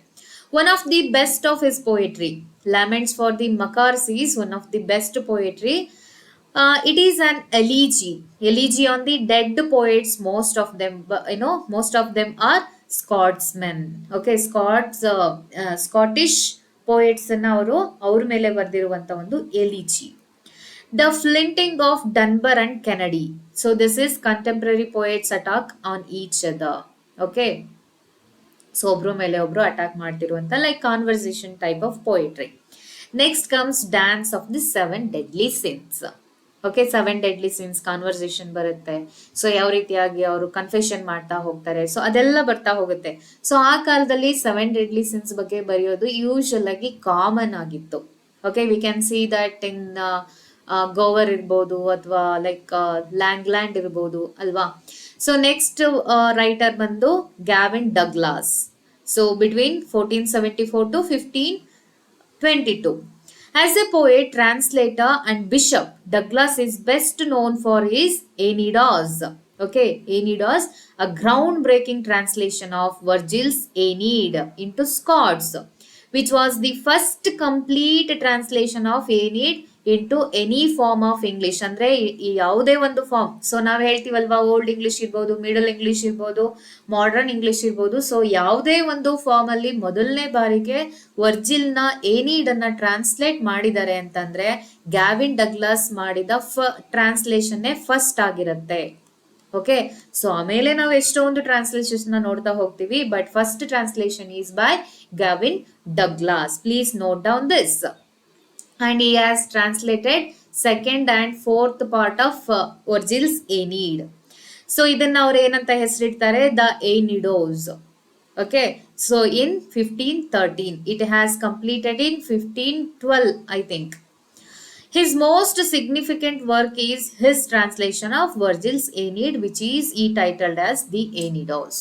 One of the best of his poetry. Laments for the makars is one of the best poetry. It is an elegy on the dead poets. Most of them, most of them are Scotsmen. Okay, Scottish poets ಅನ್ನ ಅವ್ರ ಮೇಲೆ ಬರೆದಿರುವಂತ ಒಂದು elegy. The flinting of Dunbar and Kennedy. So this is contemporary poets attack on each other. Okay. So ಒಬ್ರು ಮೇಲೆ ಒಬ್ರು attack ಮಾಡ್ತಿರುವಂತ like conversation type of poetry. Next comes dance of the 7 deadly sins. Okay, 7 deadly sins conversation ಬರುತ್ತೆ. So ಯಾವ ರೀತಿಯಾಗಿ ಅವರು confession ಮಾಡ್ತಾ ಹೋಗ್ತಾರೆ, ಸೊ ಅದೆಲ್ಲ ಬರ್ತಾ ಹೋಗುತ್ತೆ. ಸೊ ಆ ಕಾಲದಲ್ಲಿ 7 ಡೆಡ್ಲಿ ಸಿನ್ಸ್ ಬಗ್ಗೆ ಬರೆಯೋದು ಯೂಶಲ್ ಆಗಿ ಕಾಮನ್ ಆಗಿತ್ತು. Okay, we can see that in Gower ಇರ್ಬೋದು ಅಥವಾ ಲೈಕ್ ಲ್ಯಾಂಡ್ ಇರ್ಬೋದು ಅಲ್ವಾ. ಸೊ ನೆಕ್ಸ್ಟ್ ರೈಟರ್ ಬಂದು ಗ್ಯಾವಿನ್ Douglas. So between 1474 to 1522. As a poet, translator and bishop, Douglas is best known for his Aeneid. Okay, Aeneid, a groundbreaking translation of Virgil's Aeneid into Scots, which was the first complete translation of Aeneid into any form of English. ಅಂದ್ರೆ ಯಾವುದೇ ಒಂದು form. So ನಾವ್ ಹೇಳ್ತೀವಲ್ವಾ, old English ಇರ್ಬೋದು, middle English ಇರ್ಬೋದು, modern English ಇರ್ಬೋದು. So ಯಾವುದೇ ಒಂದು ಫಾರ್ಮ್ ಅಲ್ಲಿ ಮೊದಲನೇ ಬಾರಿಗೆ ವರ್ಜಿಲ್ ನ ಏನೀಡ್ ಅನ್ನ ಟ್ರಾನ್ಸ್ಲೇಟ್ ಮಾಡಿದ್ದಾರೆ ಅಂತಂದ್ರೆ ಗ್ಯಾವಿನ್ ಡಗ್ಲಾಸ್ ಮಾಡಿದ ಟ್ರಾನ್ಸ್ಲೇಷನ್ ಫಸ್ಟ್ ಆಗಿರುತ್ತೆ. ಓಕೆ, ಸೊ ಆಮೇಲೆ ನಾವು ಎಷ್ಟೊಂದು ಟ್ರಾನ್ಸ್ಲೇಷನ್ ನೋಡ್ತಾ ಹೋಗ್ತೀವಿ, but first translation is by Gavin Douglas. Please note down this. And he has translated second and fourth part of Virgil's Aeneid. So ಇದನ್ನ ಅವ್ರು ಏನಂತ ಹೆಸರಿಡ್ತಾರೆ? The Aeneidos. Okay, so in 1513 it has completed in 1512, I think. His most significant work is his translation of Virgil's Aeneid, which is titled as the Aeneidos.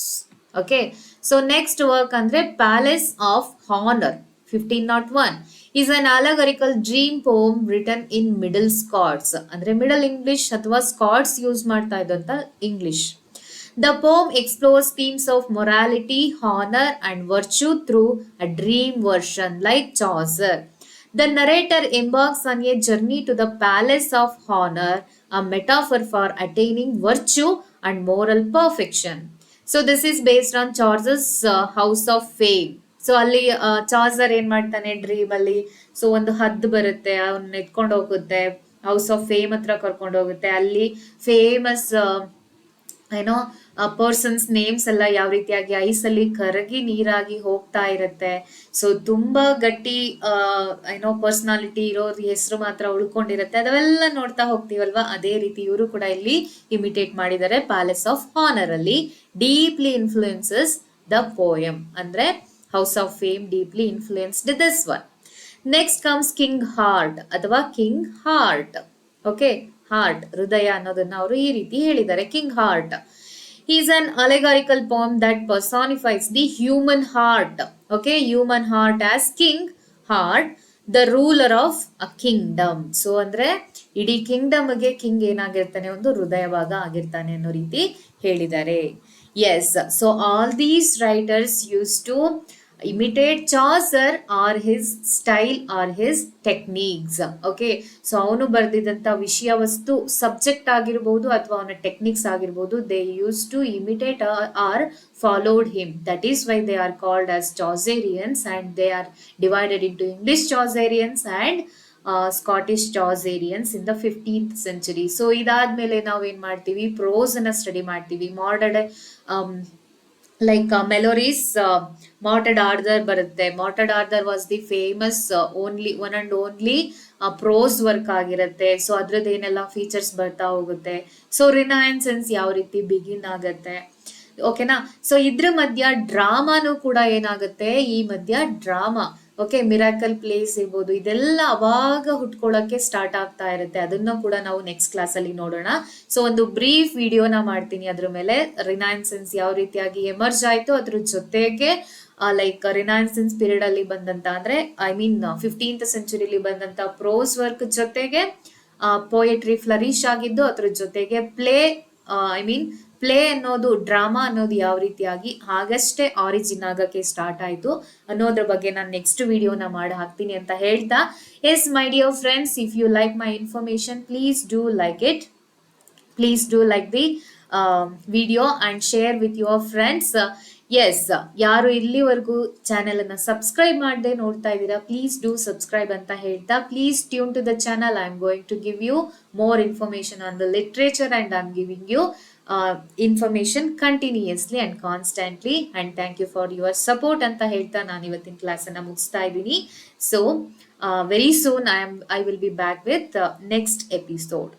Okay, so next work andre Palace of Honor, 1501. is an allegorical dream poem written in Middle Scots. ಅಂದ್ರೆ middle English ಅಥವಾ Scots use ಮಾಡ್ತಾ ಇದ್ದಂತ English. The poem explores themes of morality, honor and virtue through a dream version like Chaucer. The narrator embarks on a journey to the palace of honor, a metaphor for attaining virtue and moral perfection. So this is based on Chaucer's House of Fame. So ಅಲ್ಲಿ Chaucer ಏನ್ ಮಾಡ್ತಾನೆ dream ಅಲ್ಲಿ, so ಒಂದು ಹದ್ದು ಬರುತ್ತೆ, ಅವನ್ನ ಎತ್ಕೊಂಡು ಹೋಗುತ್ತೆ, ಹೌಸ್ ಆಫ್ ಫೇಮ್ ಹತ್ರ ಕರ್ಕೊಂಡು ಹೋಗುತ್ತೆ. ಅಲ್ಲಿ ಫೇಮಸ್ ಏನೋ ಪರ್ಸನ್ಸ್ ನೇಮ್ಸ್ ಎಲ್ಲ ಯಾವ ರೀತಿಯಾಗಿ ಐಸಲ್ಲಿ ಕರಗಿ ನೀರಾಗಿ ಹೋಗ್ತಾ ಇರುತ್ತೆ. ಸೊ ತುಂಬಾ ಗಟ್ಟಿ ಏನೋ ಪರ್ಸನಾಲಿಟಿ ಇರೋರ್ ಹೆಸರು ಮಾತ್ರ ಉಳ್ಕೊಂಡಿರುತ್ತೆ. ಅದೆಲ್ಲ ನೋಡ್ತಾ ಹೋಗ್ತೀವಲ್ವಾ, ಅದೇ ರೀತಿ ಇವರು ಕೂಡ ಇಲ್ಲಿ ಇಮಿಟೇಟ್ ಮಾಡಿದ್ದಾರೆ. ಪ್ಯಾಲೇಸ್ ಆಫ್ ಹಾನರ್ ಅಲ್ಲಿ ಡೀಪ್ಲಿ ಇನ್ಫ್ಲೂಯೆನ್ಸಸ್ ದ ಪೋಯಮ್. ಅಂದ್ರೆ House of Fame deeply influenced this one. Next comes King Heart ಅಥವಾ King Heart. Okay, Heart, ಹೃದಯ ಅನ್ನೋದನ್ನ ಅವರು ಈ ರೀತಿ ಹೇಳಿದ್ದಾರೆ. King Heart is an allegorical poem that personifies the human heart. Okay, human heart as King Heart, the ruler of a kingdom. So ಅಂದ್ರೆ ಇಡೀ ಕಿಂಗ್ಡಮ್ಗೆ king ಏನಾಗಿರ್ತಾನೆ, ಒಂದು ಹೃದಯ ಭಾಗ ಆಗಿರ್ತಾನೆ ಅನ್ನೋ ರೀತಿ ಹೇಳಿದ್ದಾರೆ. Yes, so all these writers used to imitate Chaucer or his style or his techniques. Okay, so ಅವನು ಬರೆದಿದ್ದಂಥ ವಿಷಯ ವಸ್ತು ಸಬ್ಜೆಕ್ಟ್ ಆಗಿರ್ಬೋದು ಅಥವಾ ಅವನ ಟೆಕ್ನಿಕ್ಸ್ ಆಗಿರ್ಬೋದು, they used to imitate or followed him. That is why they are called as Chaucerians, and they are divided into English Chaucerians and Scottish Chaucerians in the 15th century. So ಇದಾದ್ಮೇಲೆ ನಾವು ಏನ್ ಮಾಡ್ತೀವಿ, pros ಅನ್ನ study ಮಾಡ್ತೀವಿ. Like ಮೆಲೋರೀಸ್ Morte d'Arthur ಬರುತ್ತೆ. Morte d'Arthur was the famous one and only prose work ಆಗಿರುತ್ತೆ. So ಅದ್ರದ್ದು ಏನೆಲ್ಲ ಫೀಚರ್ಸ್ ಬರ್ತಾ ಹೋಗುತ್ತೆ. ಸೊ ರಿನೈನ್ಸೆನ್ಸ್ ಯಾವ ರೀತಿ ಬಿಗಿನ್ ಆಗತ್ತೆ, ಓಕೆನಾ. ಸೊ ಇದ್ರ ಮಧ್ಯ ಡ್ರಾಮಾನು ಕೂಡ ಏನಾಗುತ್ತೆ, ಈ ಮಧ್ಯ ಡ್ರಾಮಾ, ಓಕೆ, ಮಿರಾಕಲ್ ಪ್ಲೇಸ್ ಇರ್ಬೋದು, ಇದೆಲ್ಲ ಅವಾಗ ಹುಟ್ಕೊಳ್ಳೋಕೆ ಸ್ಟಾರ್ಟ್ ಆಗ್ತಾ ಇರುತ್ತೆ. ಅದನ್ನು ಕೂಡ ನಾವು ನೆಕ್ಸ್ಟ್ ಕ್ಲಾಸ್ ಅಲ್ಲಿ ನೋಡೋಣ. ಸೊ ಒಂದು ಬ್ರೀಫ್ ವಿಡಿಯೋನ ಮಾಡ್ತೀನಿ ಅದ್ರ ಮೇಲೆ. ರಿನೈನ್ಸೆನ್ಸ್ ಯಾವ ರೀತಿಯಾಗಿ ಎಮರ್ಜ್ ಆಯ್ತು, ಅದ್ರ ಜೊತೆಗೆ ಲೈಕ್ ರಿನೈಸೆನ್ಸ್ ಪೀರಿಯಡ್ ಅಲ್ಲಿ ಬಂದಂತ ಅಂದ್ರೆ ಐ ಮೀನ್ 15th ಸೆಂಚುರಿಲಿ ಬಂದಂತ ಪ್ರೋಸ್ ವರ್ಕ್ ಜೊತೆಗೆ ಪೋಯಟ್ರಿ ಫ್ಲರಿಶ್ ಆಗಿದ್ದು, ಅದ್ರ ಜೊತೆಗೆ ಐ ಮೀನ್ ಪ್ಲೇ ಅನ್ನೋದು, ಡ್ರಾಮಾ ಅನ್ನೋದು ಯಾವ ರೀತಿಯಾಗಿ ಆಗಷ್ಟೇ ಆರಿಜಿನ್ ಆಗಕ್ಕೆ ಸ್ಟಾರ್ಟ್ ಆಯ್ತು ಅನ್ನೋದ್ರ ಬಗ್ಗೆ ನಾನು ನೆಕ್ಸ್ಟ್ ವಿಡಿಯೋನ ಮಾಡಿ ಹಾಕ್ತೀನಿ ಅಂತ ಹೇಳ್ತಾ, yes my dear friends, if you like my information please do like it. Please do like the video and share with your friends. Yes, ಯಾರು ಇಲ್ಲಿವರೆಗೂ ಚಾನೆಲ್ ಅನ್ನ ಸಬ್ಸ್ಕ್ರೈಬ್ ಮಾಡದೆ ನೋಡ್ತಾ ಇದ್ದೀರಾ, ಪ್ಲೀಸ್ ಡೂ ಸಬ್ಸ್ಕ್ರೈಬ್ ಅಂತ ಹೇಳ್ತಾ, please tune to the channel. I am going to give you more information on the literature and I'm giving you information continuously and constantly, and thank you for your support ಅಂತ ಹೇಳ್ತಾ ನಾನು ಇವತ್ತಿನ class ಅನ್ನ ಮುಗಿಸ್ತಾ ಇದ್ದೀನಿ. So very soon I will be back with next episode.